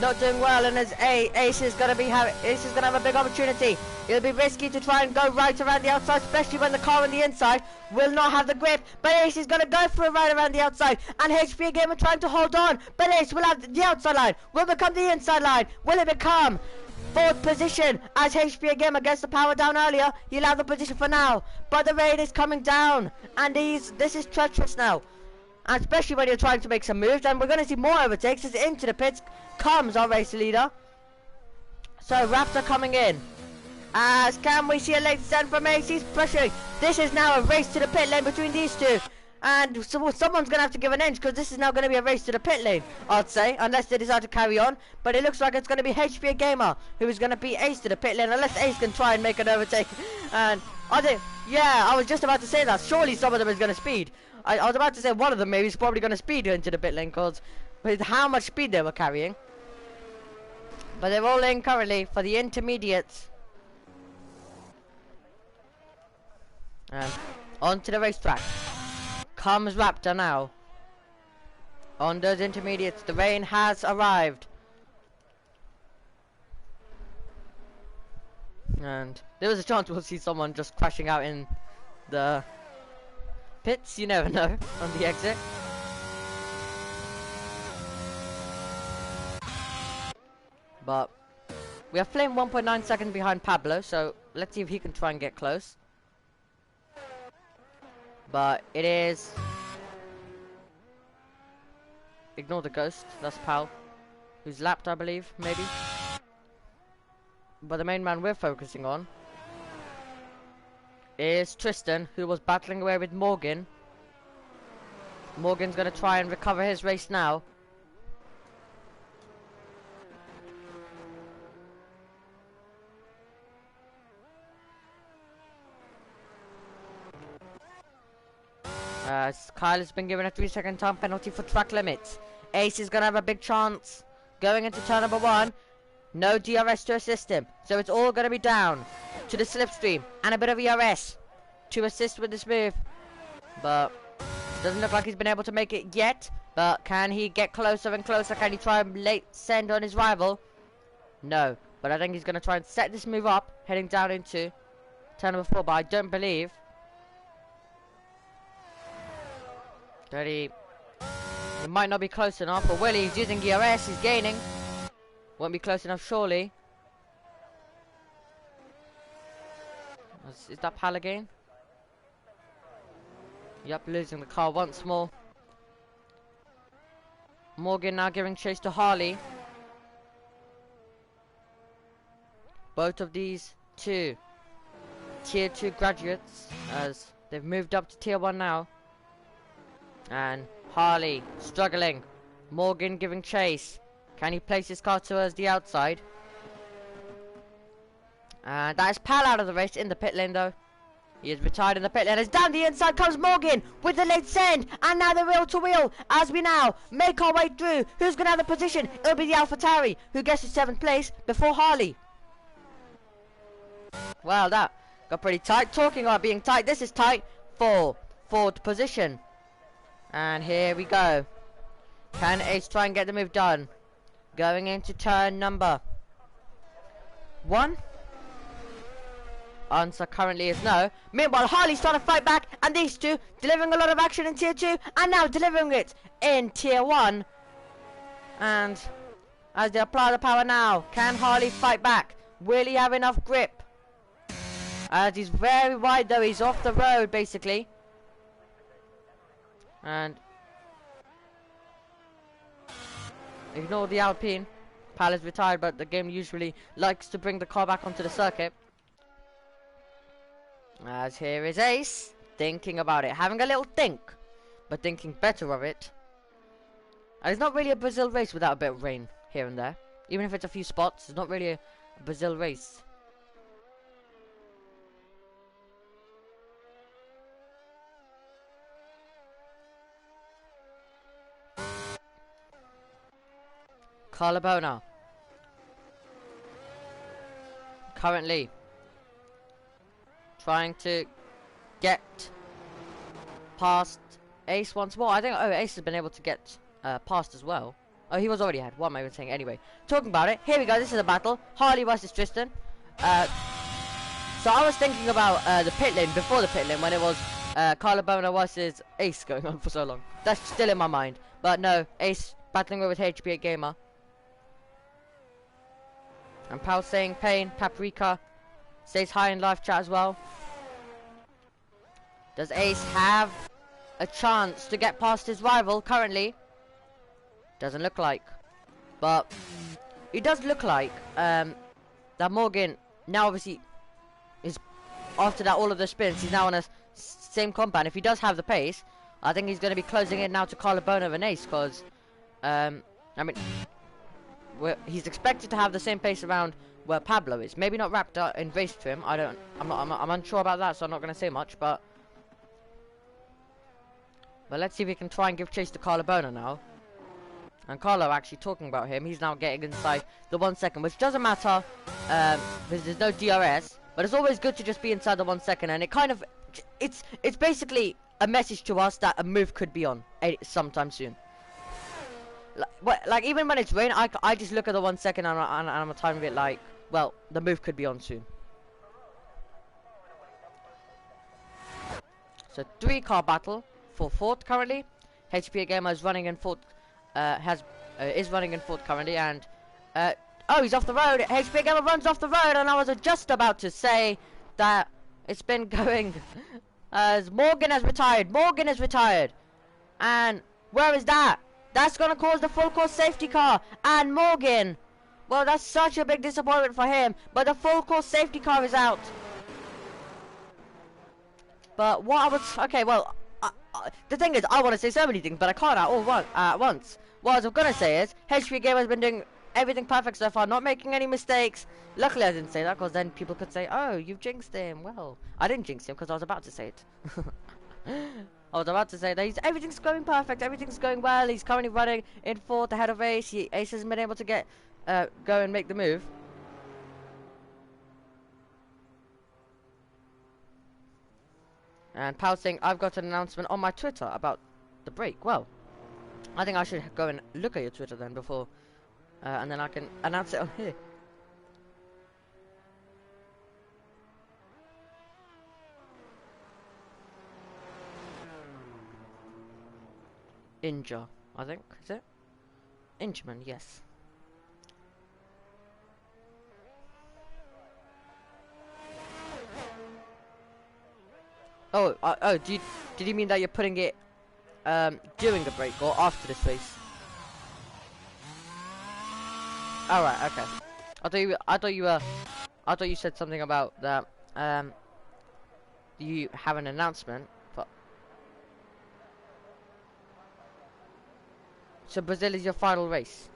not doing well, and as Ace is gonna have a big opportunity. It'll be risky to try and go right around the outside, especially when the car on the inside will not have the grip. But Ace is gonna go for a ride around the outside, and HPA Gamer trying to hold on. But Ace will have the outside line, will become the inside line. Will it become 4th position as HPA Gamer gets the power down earlier? He'll have the position for now, but the rain is coming down, and this is treacherous now. And especially when you're trying to make some moves, and we're going to see more overtakes as into the pits comes our race leader. So Raptor coming in. As can we see a late descent from Ace? He's pressuring. This is now a race to the pit lane between these two. And so someone's going to have to give an inch, because this is now going to be a race to the pit lane, I'd say, unless they decide to carry on. But it looks like it's going to be HPA Gamer who is going to beat Ace to the pit lane, unless Ace can try and make an overtake. And I think, yeah, I was just about to say that. Surely some of them is going to speed. I was about to say one of them maybe is probably going to speed into the pit lane, because with how much speed they were carrying. But they're all in currently for the intermediates. And onto the racetrack comes Raptor now. On those intermediates, the rain has arrived. And there was a chance we'll see someone just crashing out in the pits, you never know, on the exit. But we have Flame 1.9 seconds behind Pablo, so let's see if he can try and get close. But it is... Ignore the ghost, that's Pal. Who's lapped, I believe, maybe. But the main man we're focusing on is Tristan, who was battling away with Morgan. Morgan's gonna try and recover his race now. Kyle has been given a 3-second time penalty for track limits. Ace is gonna have a big chance going into turn number 1. No DRS to assist him, so it's all gonna be down to the slipstream and a bit of ERS to assist with this move. But doesn't look like he's been able to make it yet. But can he get closer and closer? Can he try and late send on his rival? No, but I think he's gonna try and set this move up, heading down into turn number 4. But I don't believe that he might not be close enough. But Willie, he's using ERS, he's gaining. Won't be close enough, surely. Is that Pal again? Yep, losing the car once more. Morgan now giving chase to Harley. Both of these two Tier 2 graduates, as they've moved up to Tier 1 now. And Harley struggling. Morgan giving chase. Can he place his car towards the outside? And that is Pal out of the race in the pit lane though. He is retired in the pit lane. As down the inside comes Morgan with the late send. And now the wheel to wheel as we now make our way through. Who's going to have the position? It'll be the AlphaTauri who gets to 7th place before Harley. Well, that got pretty tight. Talking about being tight, this is tight for 4th position. And here we go. Can Ace try and get the move done? Going into turn number 1. Answer currently is no. Meanwhile, Harley's trying to fight back, and these two delivering a lot of action in Tier 2, and now delivering it in Tier 1. And as they apply the power now, can Harley fight back? Will he have enough grip? As he's very wide though, he's off the road basically. And ignore the Alpine. Pal is retired, but the game usually likes to bring the car back onto the circuit. As here is Ace, thinking about it, having a little think, but thinking better of it. And it's not really a Brazil race without a bit of rain here and there. Even if it's a few spots, it's not really a Brazil race. Carlabona currently trying to get past Ace once more. I think Ace has been able to get past as well. Oh, he was already ahead. What am I even saying? Anyway, talking about it, here we go. This is a battle. Harley versus Tristan. So I was thinking about the pit lane before the pit lane when it was Carlabona versus Ace going on for so long. That's still in my mind. But no, Ace battling with HP8 Gamer. And Pal saying pain. Paprika stays high in live chat as well. Does Ace have a chance to get past his rival currently? Doesn't look like. But it does look like that Morgan now obviously is, after that all of the spins, he's now on a same compound. If he does have the pace, I think he's going to be closing in now to Carlabona and Ace, because I mean, he's expected to have the same pace around where Pablo is. Maybe not wrapped up in race to him. I'm unsure about that, so I'm not going to say much. But let's see if we can try and give chase to Carlabona now. And Carlo actually talking about him. He's now getting inside the 1 second, which doesn't matter because there's no DRS. But it's always good to just be inside the 1 second, and it kind of it's basically a message to us that a move could be on sometime soon. Like even when it's rain, I just look at the 1 second and I'm a time of it like, well, the move could be on soon. So 3-car battle for 4th currently. HP Gamer is running in 4th. Is running in 4th currently, and Oh, he's off the road. HP Gamer runs off the road, and I was just about to say that it's been going as Morgan has retired. Morgan is retired. And where is that? That's going to cause the full course safety car. And Morgan, well, that's such a big disappointment for him. But the full course safety car is out. But what I was... Okay, well, the thing is, I want to say so many things, but I can't at once. What I was going to say is, HP Gamer has been doing everything perfect so far, not making any mistakes. Luckily, I didn't say that, because then people could say, oh, you've jinxed him. Well, I didn't jinx him, because I was about to say it. I was about to say that everything's going perfect, everything's going well. He's currently running in fourth ahead of Ace. Ace hasn't been able to go and make the move. And Pal saying, I've got an announcement on my Twitter about the break. Well, I think I should go and look at your Twitter then before, and then I can announce it on here. Injure, I think, is it? Inchman, yes. Oh, did you mean that you're putting it during the break or after this race? All right, okay. I thought you said something about that. You have an announcement, but so Brazil is your final race.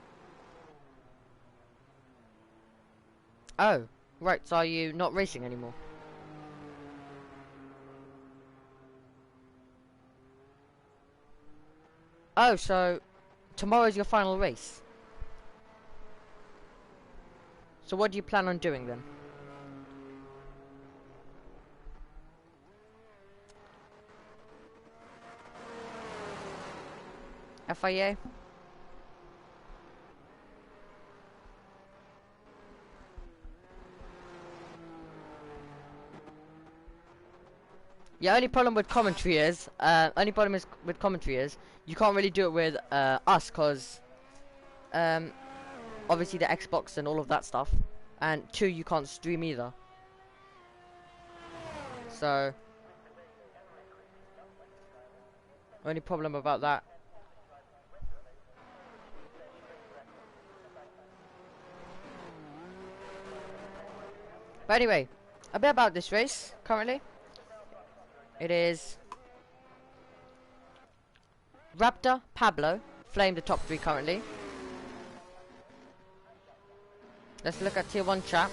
Oh, right. So are you not racing anymore? Oh, so tomorrow's your final race. So what do you plan on doing then? FIA? Yeah, only problem with commentary is, you can't really do it with us, cause obviously the Xbox and all of that stuff, and 2, you can't stream either. So only problem about that. But anyway, a bit about this race currently. It is Raptor, Pablo, Flame the top 3 currently. Let's look at tier 1 chat.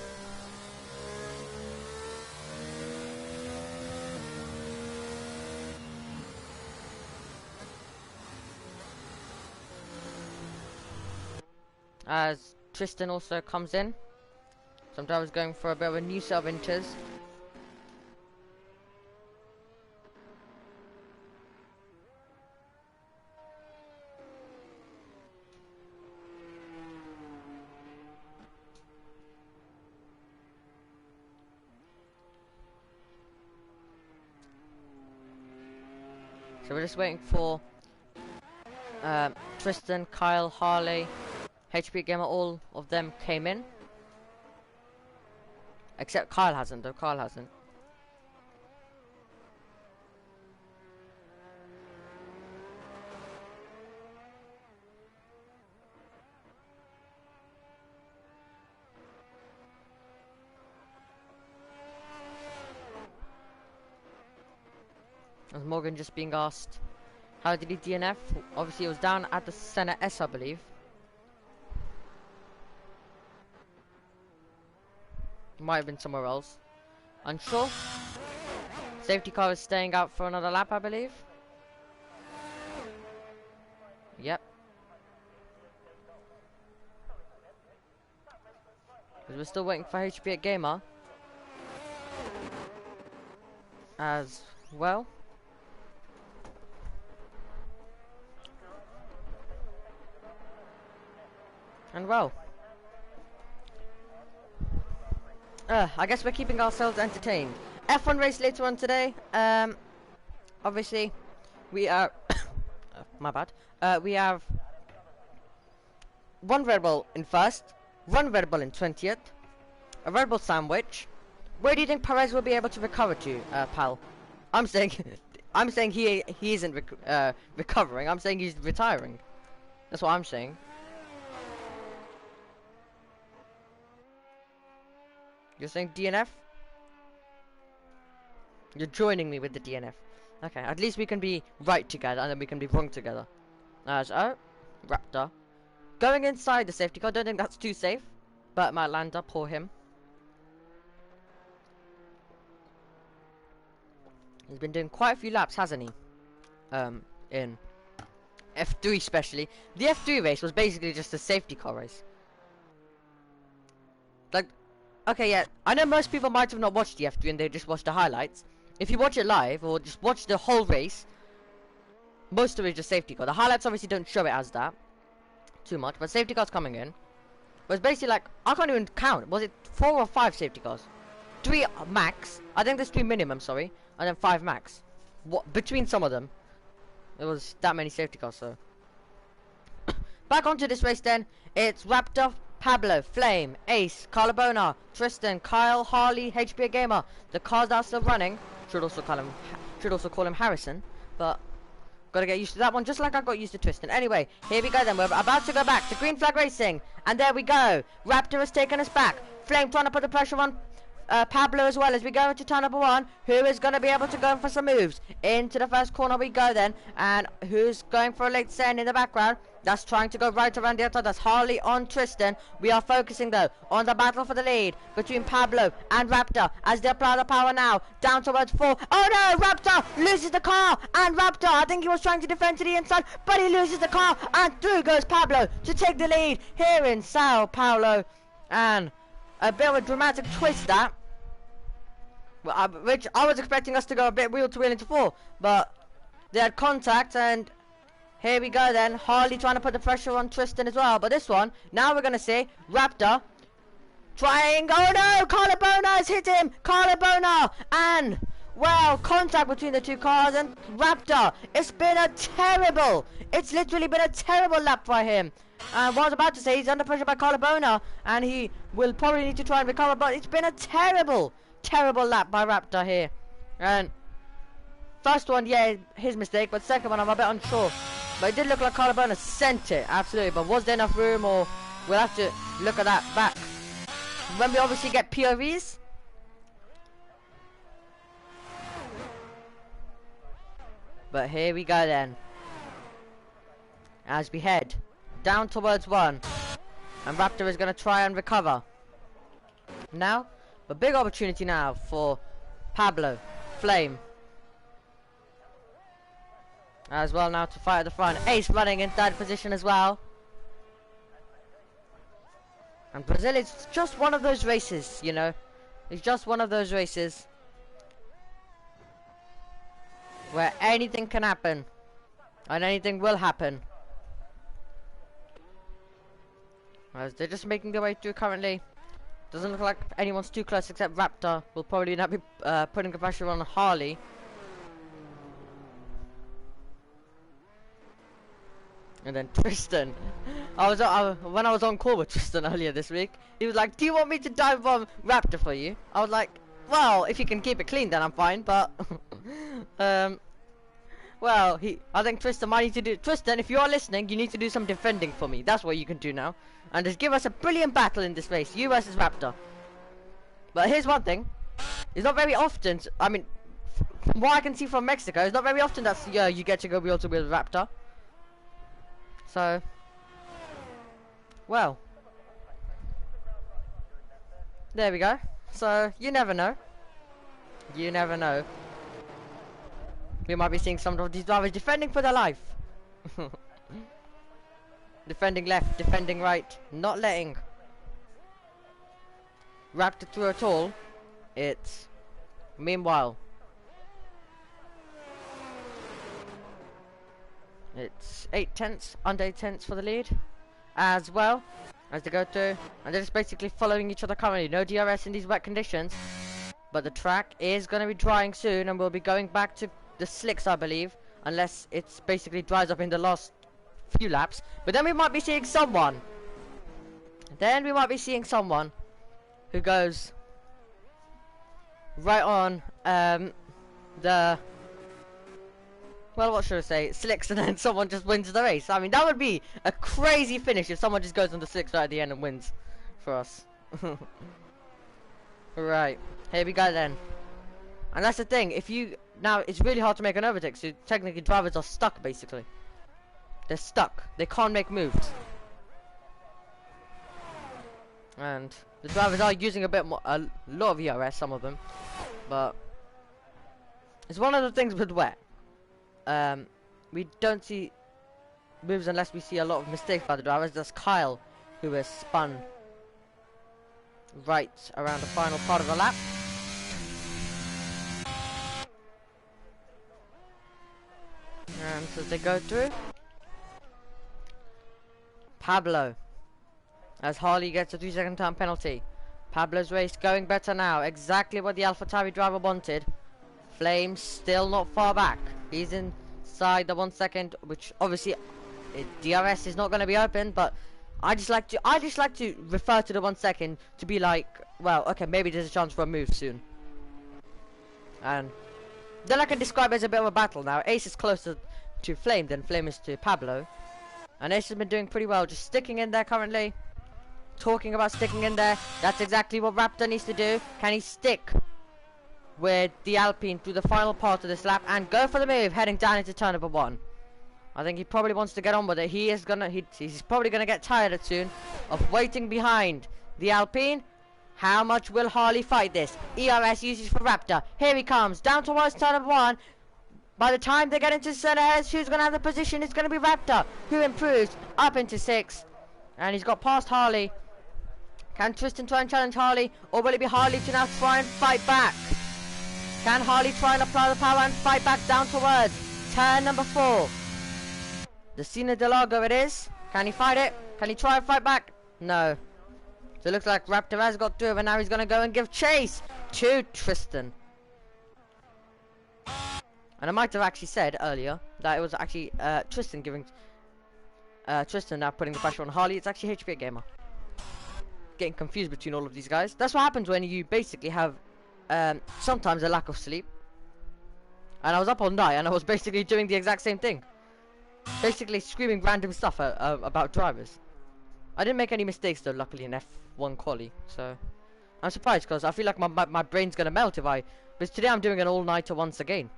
As Tristan also comes in. Sometimes going for a bit of a new set of inters. So we're just waiting for Tristan, Kyle, Harley, HP Gamer, all of them came in. Except Kyle hasn't, though. Kyle hasn't. As Morgan just being asked, how did he DNF? Obviously, it was down at the Senna S, I believe. Might have been somewhere else. Unsure. Safety car is staying out for another lap, I believe. Yep. We're still waiting for HP Gamer as well. And well, I guess we're keeping ourselves entertained. F1 race later on today. Obviously, we are. My bad. We have one Red Bull in first, One Red Bull in 20th. A Red Bull sandwich. Where do you think Perez will be able to recover to, pal? I'm saying, I'm saying he isn't recovering. I'm saying he's retiring. That's what I'm saying. You're saying DNF? You're joining me with the DNF. Okay, at least we can be right together and then we can be wrong together. Oh, Raptor. Going inside the safety car, don't think that's too safe. But my lander, poor him. He's been doing quite a few laps, hasn't he? In F3 especially. The F3 race was basically just a safety car race. Like, okay, yeah, I know most people might have not watched the F3 and they just watched the highlights. If you watch it live, or just watch the whole race, most of it is just safety car. The highlights obviously don't show it as that too much, but safety cars coming in. But it's basically like, I can't even count. Was it 4 or 5 safety cars? 3 max. I think there's 3 minimum, sorry. And then 5 max. What, between some of them. There was that many safety cars, so. Back onto this race then. It's Raptor, Pablo, Flame, Ace, Carlabona, Tristan, Kyle, Harley, HPA Gamer. The cars are still running. Should also call him Harrison, but gotta get used to that one, just like I got used to Tristan. Anyway, here we go then. We're about to go back to Green Flag Racing, and there we go. Raptor has taken us back. Flame trying to put the pressure on Pablo as well as we go into turn number 1. Who is going to be able to go for some moves? Into the first corner we go then, and who's going for a late send in the background? That's trying to go right around the outside. That's Harley on Tristan. We are focusing though on the battle for the lead between Pablo and Raptor as they apply the power now down towards 4. Oh no, Raptor loses the car, and Raptor, I think he was trying to defend to the inside, but he loses the car, and through goes Pablo to take the lead here in Sao Paulo. And a bit of a dramatic twist that, which I was expecting us to go a bit wheel to wheel into 4, but they had contact, and here we go then. Harley trying to put the pressure on Tristan as well, but this one, now we're going to see Raptor trying, oh no, Carlabona has hit him, Carlabona, and, well, contact between the two cars, and Raptor, it's literally been a terrible lap for him. And what I was about to say, he's under pressure by Carlabona, and he will probably need to try and recover, but it's been a terrible lap by Raptor here. And first one, yeah, his mistake, but second one, I'm a bit unsure. But it did look like Carlabona sent it, absolutely. But was there enough room, or we'll have to look at that back when we obviously get POVs. But here we go then, as we head down towards 1, and Raptor is going to try and recover now. A big opportunity now for Pablo, Flame, as well now to fight at the front. Ace running in 3rd position as well. And Brazil is just one of those races, you know. It's just one of those races where anything can happen, and anything will happen. As they're just making their way through currently. Doesn't look like anyone's too close except Raptor. Will probably not be putting the pressure on Harley. And then Tristan. When I was on call with Tristan earlier this week, he was like, do you want me to dive bomb Raptor for you? I was like, well, if you can keep it clean then I'm fine, but well, I think Tristan might need to do, Tristan, if you are listening, you need to do some defending for me. That's what you can do now. And just give us a brilliant battle in this race, you versus Raptor. But here's one thing, it's not very often, I mean, from what I can see from Mexico, it's not very often that you get to go wheel to wheel with Raptor. So, well, there we go. So, you never know. You never know. We might be seeing some of these drivers defending for their life. Defending left, defending right, not letting Raptor through at all. It's, meanwhile, it's 8 tenths, under 8 tenths for the lead, as well as they go through, and they're just basically following each other currently. No DRS in these wet conditions, but the track is going to be drying soon, and we'll be going back to the slicks, I believe, unless it's basically dries up in the last few laps. But then we might be seeing someone Then we might be seeing someone who goes right on the, well, what should I say, slicks, and then someone just wins the race. I mean, that would be a crazy finish if someone just goes on the slicks right at the end and wins for us. Right, here we go then. And that's the thing, if you, now it's really hard to make an overtake, so technically drivers are stuck basically. They're stuck, they can't make moves. And the drivers are using a lot of ERS, some of them, but it's one of the things with wet. We don't see moves unless we see a lot of mistakes by the drivers. There's Kyle, who has spun right around the final part of the lap. And so they go through. Pablo, as Harley gets a 3-second time penalty. Pablo's race going better now. Exactly what the AlphaTauri driver wanted. Flames still not far back. He's inside the 1 second, which obviously DRS is not going to be open, but I just like to refer to the 1 second to be like, well, okay, maybe there's a chance for a move soon. And then I can describe it as a bit of a battle now. Ace is closer to Flame than Flame is to Pablo. And Ace has been doing pretty well, just sticking in there currently. Talking about sticking in there. That's exactly what Raptor needs to do. Can he stick with the Alpine through the final part of this lap and go for the move, heading down into turn number 1? I think he probably wants to get on with it. He's probably gonna get tired soon of waiting behind the Alpine. How much will Harley fight this? ERS uses for Raptor. Here he comes, down towards turn number 1. By the time they get into center heads, who's gonna have the position? It's gonna be Raptor, who improves up into 6. And he's got past Harley. Can Tristan try and challenge Harley, or will it be Harley to now try and fight back? Can Harley try and apply the power and fight back down towards turn number 4? The Cena de Largo it is. Can he fight it? Can he try and fight back? No. So it looks like Raptor has got through, and now he's going to go and give chase to Tristan. And I might have actually said earlier that it was actually Tristan giving... Tristan now putting the pressure on Harley. It's actually HP Gamer. Getting confused between all of these guys. That's what happens when you basically have sometimes a lack of sleep. And I was up all night and I was basically doing the exact same thing. Basically screaming random stuff about drivers. I didn't make any mistakes though, luckily, in F1 quali. So I'm surprised because I feel like my brain's gonna melt if I... Because today I'm doing an all-nighter once again.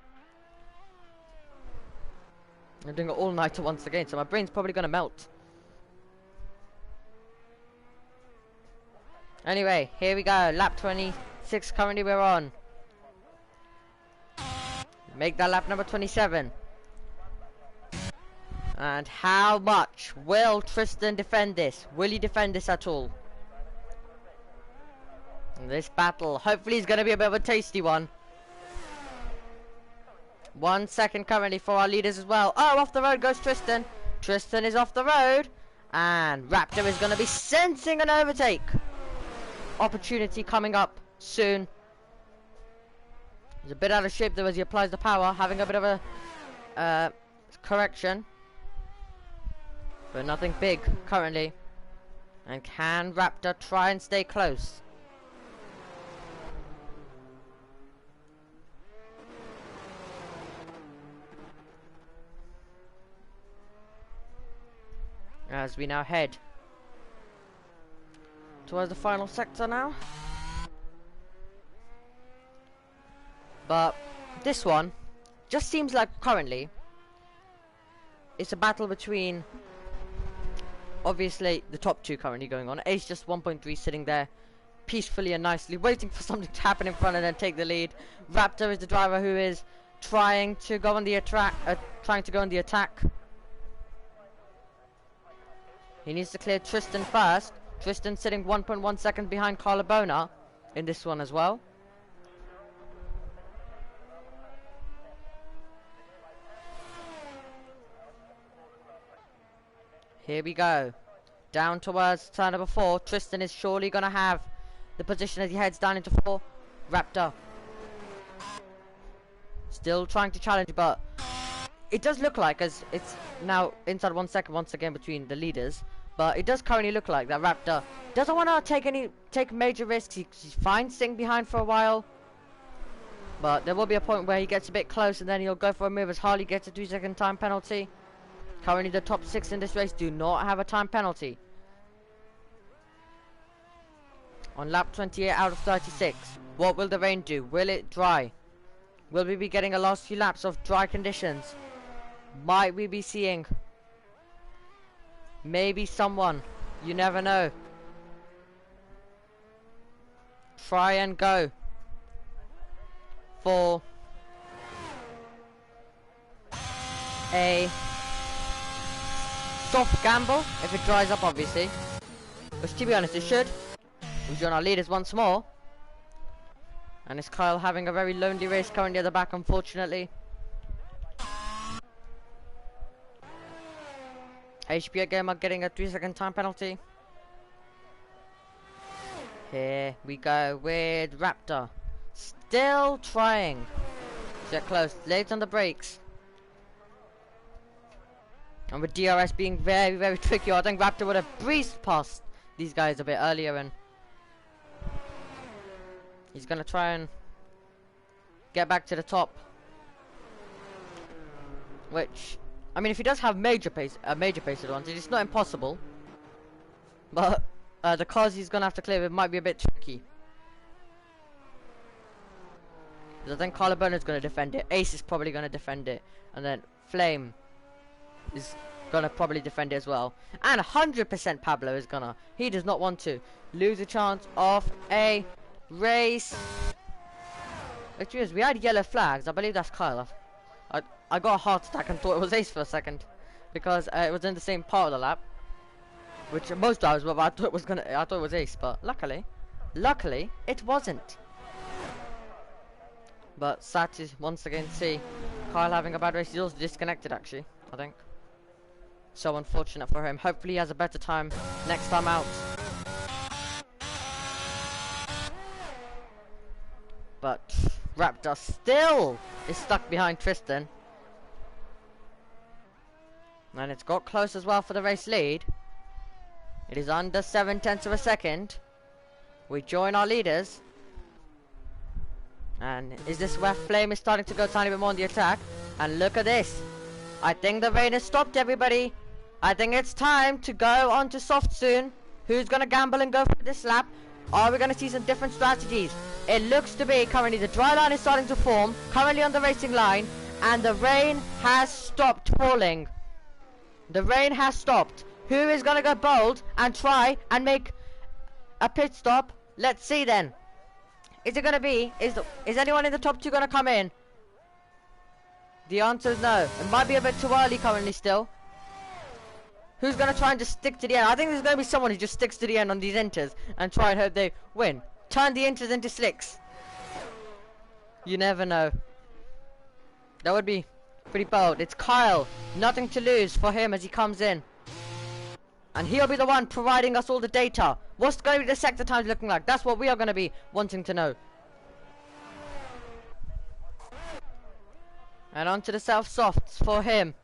I'm doing an all-nighter once again, so my brain's probably gonna melt. Anyway, here we go. Lap 26 currently we're on. Make that lap number 27. And how much will Tristan defend this? Will he defend this at all? This battle, hopefully, is going to be a bit of a tasty one. 1 second currently for our leaders as well. Oh, off the road goes Tristan. Tristan is off the road. And Raptor is going to be sensing an overtake opportunity coming up soon. He's a bit out of shape though as he applies the power, having a bit of a correction. But nothing big currently. And can Raptor try and stay close? As we now head towards the final sector now. But this one just seems like currently it's a battle between obviously the top two currently going on. Ace just 1.3 sitting there peacefully and nicely waiting for something to happen in front and then take the lead. Raptor is the driver who is trying to go on the attack. He needs to clear Tristan first. Tristan sitting 1.1 seconds behind Carlabona in this one as well. Here we go. Down towards turn number 4. Tristan is surely going to have the position as he heads down into 4. Raptor still trying to challenge, but it does look like as it's now inside 1 second once again between the leaders. But it does currently look like that Raptor doesn't want to take major risks. He's fine sitting behind for a while. But there will be a point where he gets a bit close and then he'll go for a move as Harley gets a 2-second time penalty. Currently the top 6 in this race do not have a time penalty. On lap 28 out of 36. What will the rain do? Will it dry? Will we be getting a last few laps of dry conditions? Might we be seeing maybe someone? You never know. Try and go for a soft gamble if it dries up, obviously. Which, to be honest, it should. We join our leaders once more. And it's Kyle having a very lonely race currently at the back, unfortunately. HP Gamer getting a 3-second time penalty. Here we go with Raptor. Still trying to get close. Late on the brakes. And with DRS being very, very tricky, I think Raptor would have breezed past these guys a bit earlier, and he's gonna try and get back to the top. Which, I mean, if he does have major pace advantage, it's not impossible. But the cars he's gonna have to clear with might be a bit tricky. Because I think Carlo Bernard's gonna defend it. Ace is probably gonna defend it, and then Flame is gonna probably defend it as well. And 100% Pablo is gonna. He does not want to lose a chance of a race. Which is, we had yellow flags. I believe that's Kyle. I got a heart attack and thought it was Ace for a second, because it was in the same part of the lap, which most drivers were. But I thought it was Ace, but luckily it wasn't. But sad to once again see Kyle having a bad race. He's also disconnected, actually, I think. So unfortunate for him. Hopefully he has a better time next time out. But Raptor still is stuck behind Tristan. And it's got close as well for the race lead. It is under 7/10 of a second. We join our leaders. And is this where Flame is starting to go a tiny bit more on the attack? And look at this. I think the rain has stopped, everybody. I think it's time to go on to soft soon. Who's going to gamble and go for this lap? Are we going to see some different strategies? It looks to be currently the dry line is starting to form. Currently on the racing line. And the rain has stopped falling. The rain has stopped. Who is going to go bold and try and make a pit stop? Let's see then. Is it going to be? Is anyone in the top 2 going to come in? The answer is no. It might be a bit too early currently still. Who's going to try and just stick to the end? I think there's going to be someone who just sticks to the end on these inters and try and hope they win. Turn the inters into slicks. You never know. That would be pretty bold. It's Kyle. Nothing to lose for him as he comes in. And he'll be the one providing us all the data. What's going to be the sector times looking like? That's what we are going to be wanting to know. And onto the self softs for him.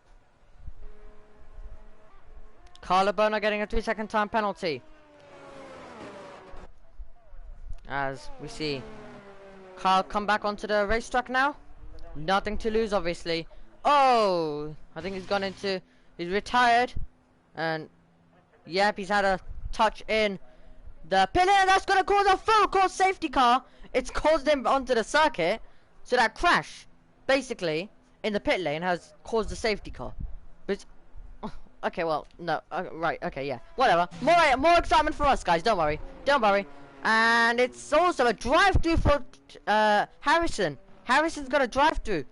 Carlo Bono getting a 3-second time penalty. As we see Kyle come back onto the racetrack now. Nothing to lose, obviously. Oh, I think he's retired. And yep, he's had a touch in the pit lane. That's going to cause a full course safety car. It's caused him onto the circuit. So that crash, basically, in the pit lane has caused the safety car. Which, okay, well, no, right, okay, yeah, whatever. More excitement for us, guys. Don't worry, don't worry. And it's also a drive-through for Harrison. Harrison's got a drive-through.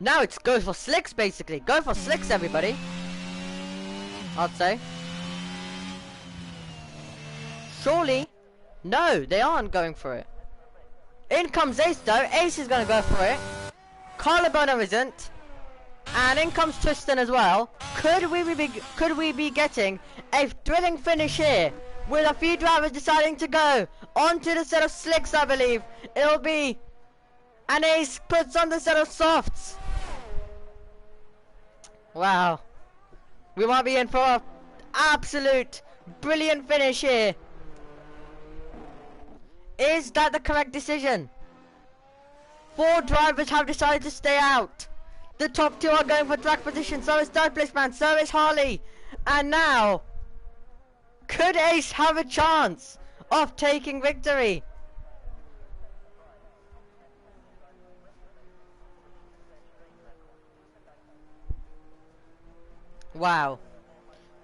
Now it's go for slicks, basically. Go for slicks, everybody. I'd say. Surely, no, they aren't going for it. In comes Ace though. Ace is gonna go for it. Carlo Bono isn't. And in comes Tristan as well. Could we be getting a thrilling finish here with a few drivers deciding to go onto the set of slicks? I believe it'll be an Ace puts on the set of softs. Wow. We might be in for an absolute brilliant finish here. Is that the correct decision? 4 drivers have decided to stay out. The top 2 are going for track position. So is third place man. So is Harley. And now, could Ace have a chance of taking victory? Wow.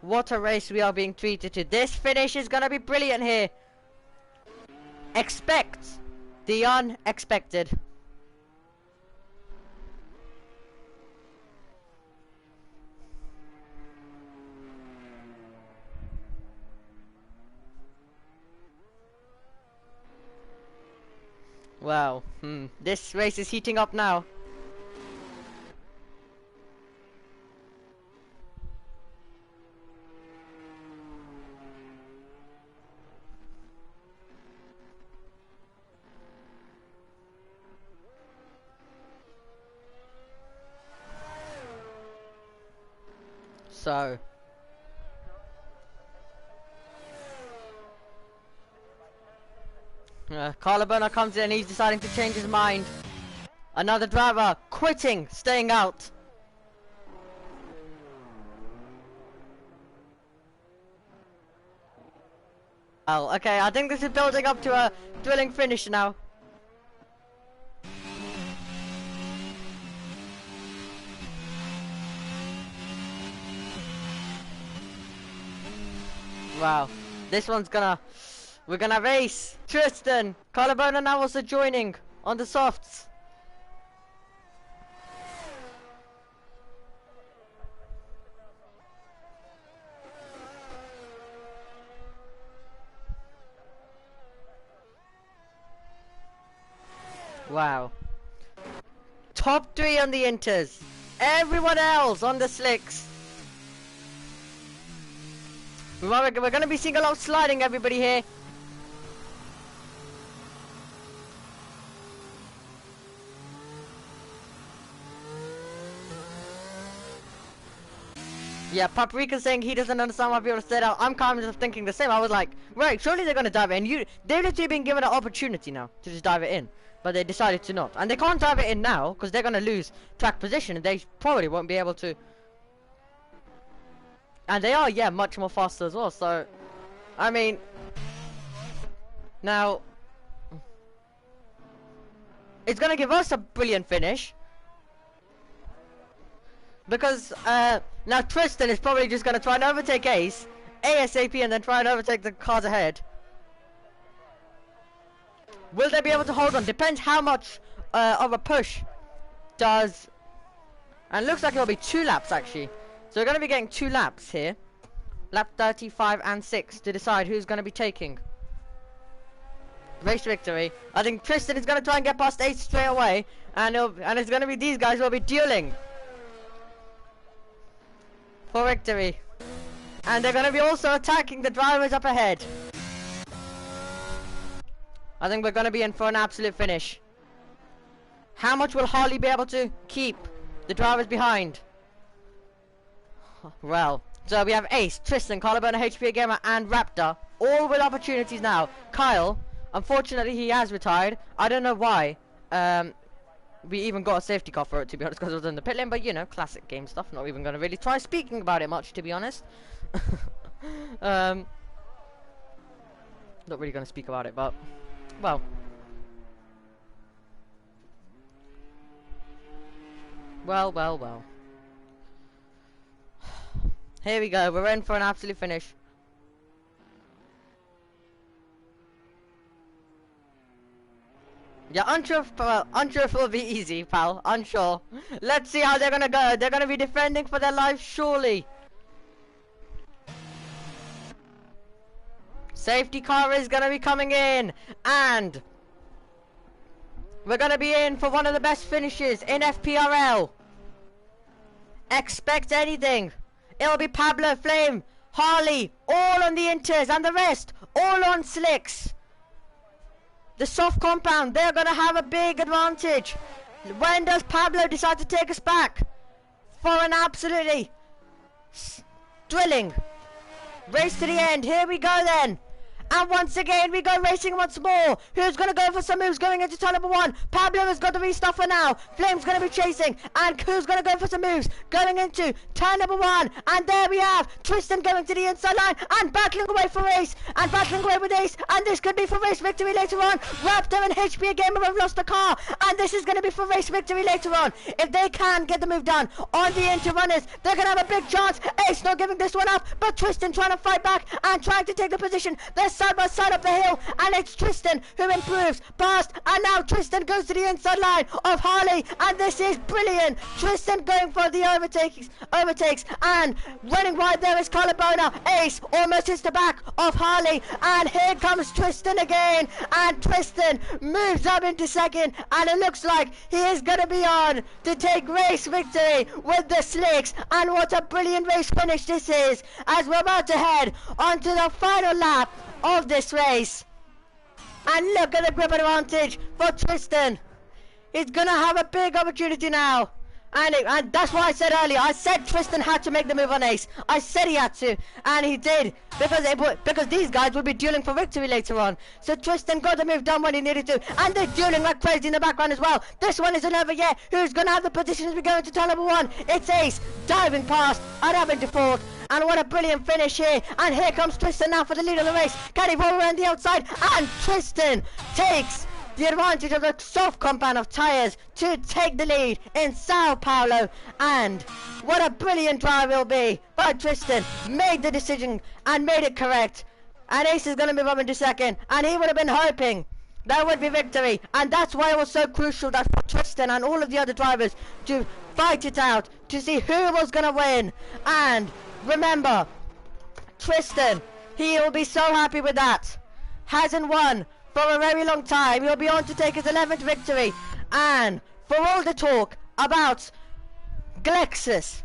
What a race we are being treated to. This finish is going to be brilliant here. Expect the unexpected. Wow. This race is heating up now. So Carlabona comes in, he's deciding to change his mind. Another driver quitting, staying out. Oh, okay, I think this is building up to a thrilling finish now. Wow, this one's we're gonna race. Tristan, Carlabona now also joining on the softs. Wow. Top 3 on the inters. Everyone else on the slicks. We're going to be seeing a lot of sliding, everybody here. Yeah, Paprika saying he doesn't understand why people stayed out. I'm kind of thinking the same. I was like, right, surely they're going to dive it in. They've literally been given an opportunity now to just dive it in. But they decided to not. And they can't dive it in now because they're going to lose track position. And they probably won't be able to. And they are, yeah, much more faster as well. So, I mean, now, it's going to give us a brilliant finish. Because, now Tristan is probably just going to try and overtake Ace, ASAP, and then try and overtake the cars ahead. Will they be able to hold on? Depends how much of a push does... And it looks like it'll be 2 laps, actually. So we're going to be getting 2 laps here. Lap 35 and 6 to decide who's going to be taking race victory. I think Tristan is going to try and get past Ace straight away. And it's going to be these guys who will be dueling for victory. And they're going to be also attacking the drivers up ahead. I think we're going to be in for an absolute finish. How much will Harley be able to keep the drivers behind? Well, so we have Ace, Tristan, Carlabona, HP Gamer, and Raptor, all with opportunities now. Kyle, unfortunately, he has retired. I don't know why. We even got a safety car for it, to be honest, because it was in the pit lane. But you know, classic game stuff. Not even going to really try speaking about it much, to be honest. Not really going to speak about it, but well. Well. Here we go, we're in for an absolute finish. Yeah, unsure if it'll be easy, pal. Unsure. Let's see how they're gonna go. They're gonna be defending for their lives, surely. Safety car is gonna be coming in. And we're gonna be in for one of the best finishes in FPRL. Expect anything. It'll be Pablo, Flame, Harley, all on the inters, and the rest, all on slicks. The soft compound, they're going to have a big advantage. When does Pablo decide to take us back? For an absolutely drilling. Race to the end. Here we go then. And once again, we go racing once more. Who's going to go for some moves going into turn number 1? Pablo has got the restart for now. Flame's going to be chasing. And who's going to go for some moves going into turn number 1? And there we have Tristan going to the inside line and battling away for race. And battling away with Ace. And this could be for race victory later on. Raptor and HP again have lost the car. And this is going to be for race victory later on. If they can get the move done on the inter-runners, they're going to have a big chance. Ace not giving this one up. But Tristan trying to fight back and trying to take the position. They're side by side up the hill, and it's Tristan who improves past, and now Tristan goes to the inside line of Harley, and this is brilliant. Tristan going for the overtakes, and running wide there is Colabona. Ace almost hits the back of Harley, and here comes Tristan again, and Tristan moves up into second, and it looks like he is going to be on to take race victory with the slicks. And what a brilliant race finish this is, as we're about to head onto the final lap of this race. And look at the grip advantage for Tristan. He's gonna have a big opportunity now, and that's why I said earlier, I said Tristan had to make the move on Ace. I said he had to, and he did, because these guys will be dueling for victory later on. So Tristan got the move done when he needed to, and they're dueling like crazy in the background as well. This one isn't over yet. Who's gonna have the position as we go into turn number 1? It's Ace diving past and having to fourth. And what a brilliant finish here. And here comes Tristan now for the lead of the race. Can he roll around the outside? And Tristan takes the advantage of the soft compound of tyres to take the lead in Sao Paulo. And what a brilliant drive it will be. But Tristan made the decision and made it correct. And Ace is going to move up into second. And he would have been hoping that would be victory. And that's why it was so crucial that for Tristan and all of the other drivers to fight it out to see who was going to win. And remember, Tristan, he will be so happy with that. Hasn't won for a very long time. He'll be on to take his 11th victory. And for all the talk about Glexus,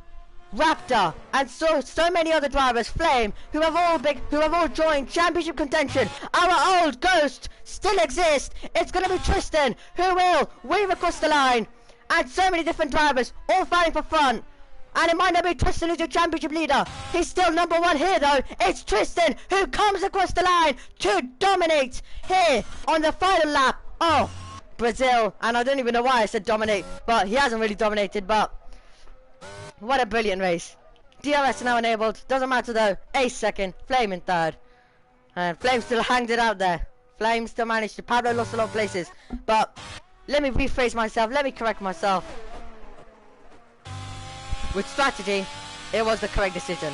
Raptor, and so many other drivers, Flame, who have all joined championship contention, our old ghost still exists. It's going to be Tristan who will weave across the line, and so many different drivers all fighting for front. And it might not be Tristan who's your championship leader. He's still number 1 here though. It's Tristan who comes across the line to dominate here on the final lap. Oh, Brazil. And I don't even know why I said dominate, but he hasn't really dominated. But what a brilliant race. DRS now enabled. Doesn't matter though. Ace second, Flame in third. And Flame still hangs it out there. Flame still managed to. Pablo lost a lot of places. But let me rephrase myself. Let me correct myself. With strategy, it was the correct decision.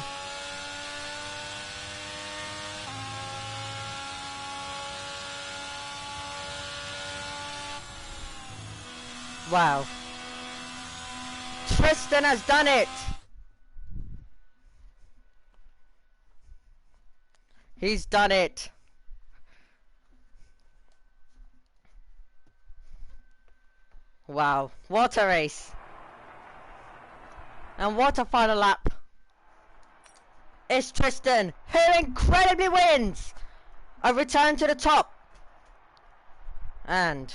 Wow. Tristan has done it. He's done it. Wow. What a race. And what a final lap. It's Tristan who incredibly wins a return to the top. And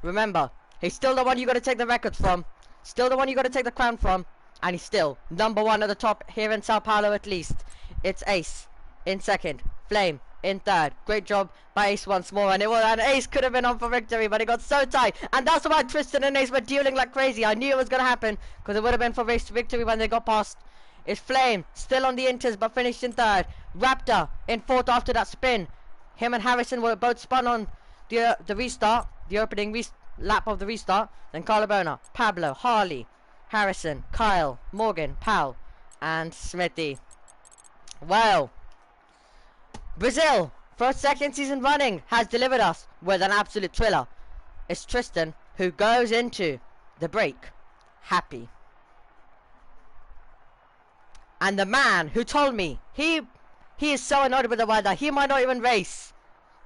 remember, he's still the one you got to take the records from. Still the one you got to take the crown from. And he's still number 1 at the top here in Sao Paulo at least. It's Ace in second. Flame in third. Great job by Ace once more. And Ace could have been on for victory, but it got so tight. And that's why Tristan and Ace were dueling like crazy. I knew it was going to happen, because it would have been for race to victory when they got past. It's Flame still on the inters, but finished in third. Raptor in fourth after that spin. Him and Harrison were both spun on the restart, the opening lap of the restart. Then Carlabona, Pablo, Harley, Harrison, Kyle, Morgan, Powell, and Smithy. Well, Brazil, for a second season running, has delivered us with an absolute thriller. It's Tristan who goes into the break happy. And the man who told me he is so annoyed with the weather, he might not even race.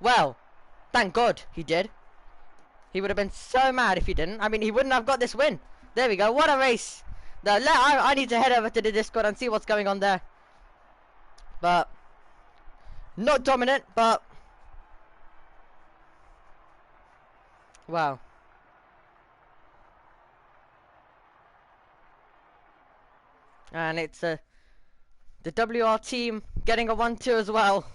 Well, thank God he did. He would have been so mad if he didn't. I mean, he wouldn't have got this win. There we go. What a race. I need to head over to the Discord and see what's going on there. But not dominant, but wow. And it's The WR team getting a 1-2 as well.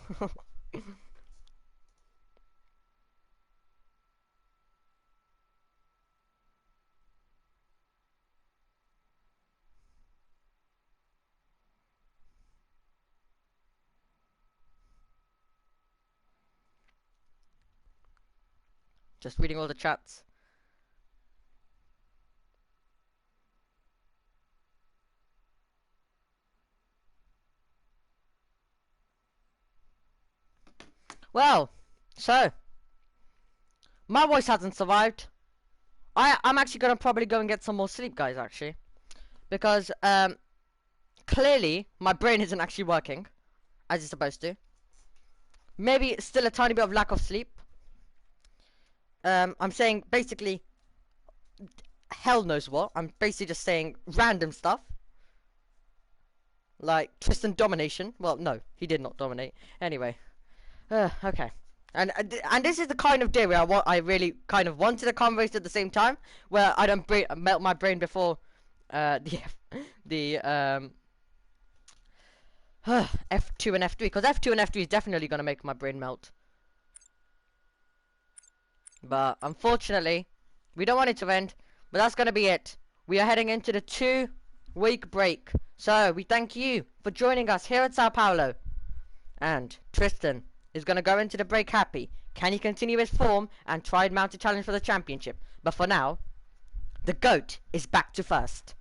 Just reading all the chats. Well, so my voice hasn't survived. I'm actually gonna probably go and get some more sleep, guys. Actually, because clearly my brain isn't actually working as it's supposed to. Maybe still a tiny bit of lack of sleep. I'm saying basically hell knows what. I'm basically just saying random stuff. Like Tristan domination. Well, no, he did not dominate. Anyway, okay. And this is the kind of day where I really kind of wanted a conversation at the same time, where I don't melt my brain before the F2 and F3, because F2 and F3 is definitely gonna make my brain melt. But unfortunately, we don't want it to end. But that's gonna be it. We are heading into the 2-week break. So we thank you for joining us here at Sao Paulo. And Tristan is going to go into the break happy. Can he continue his form and try and mount a challenge for the championship? But for now, the GOAT is back to first.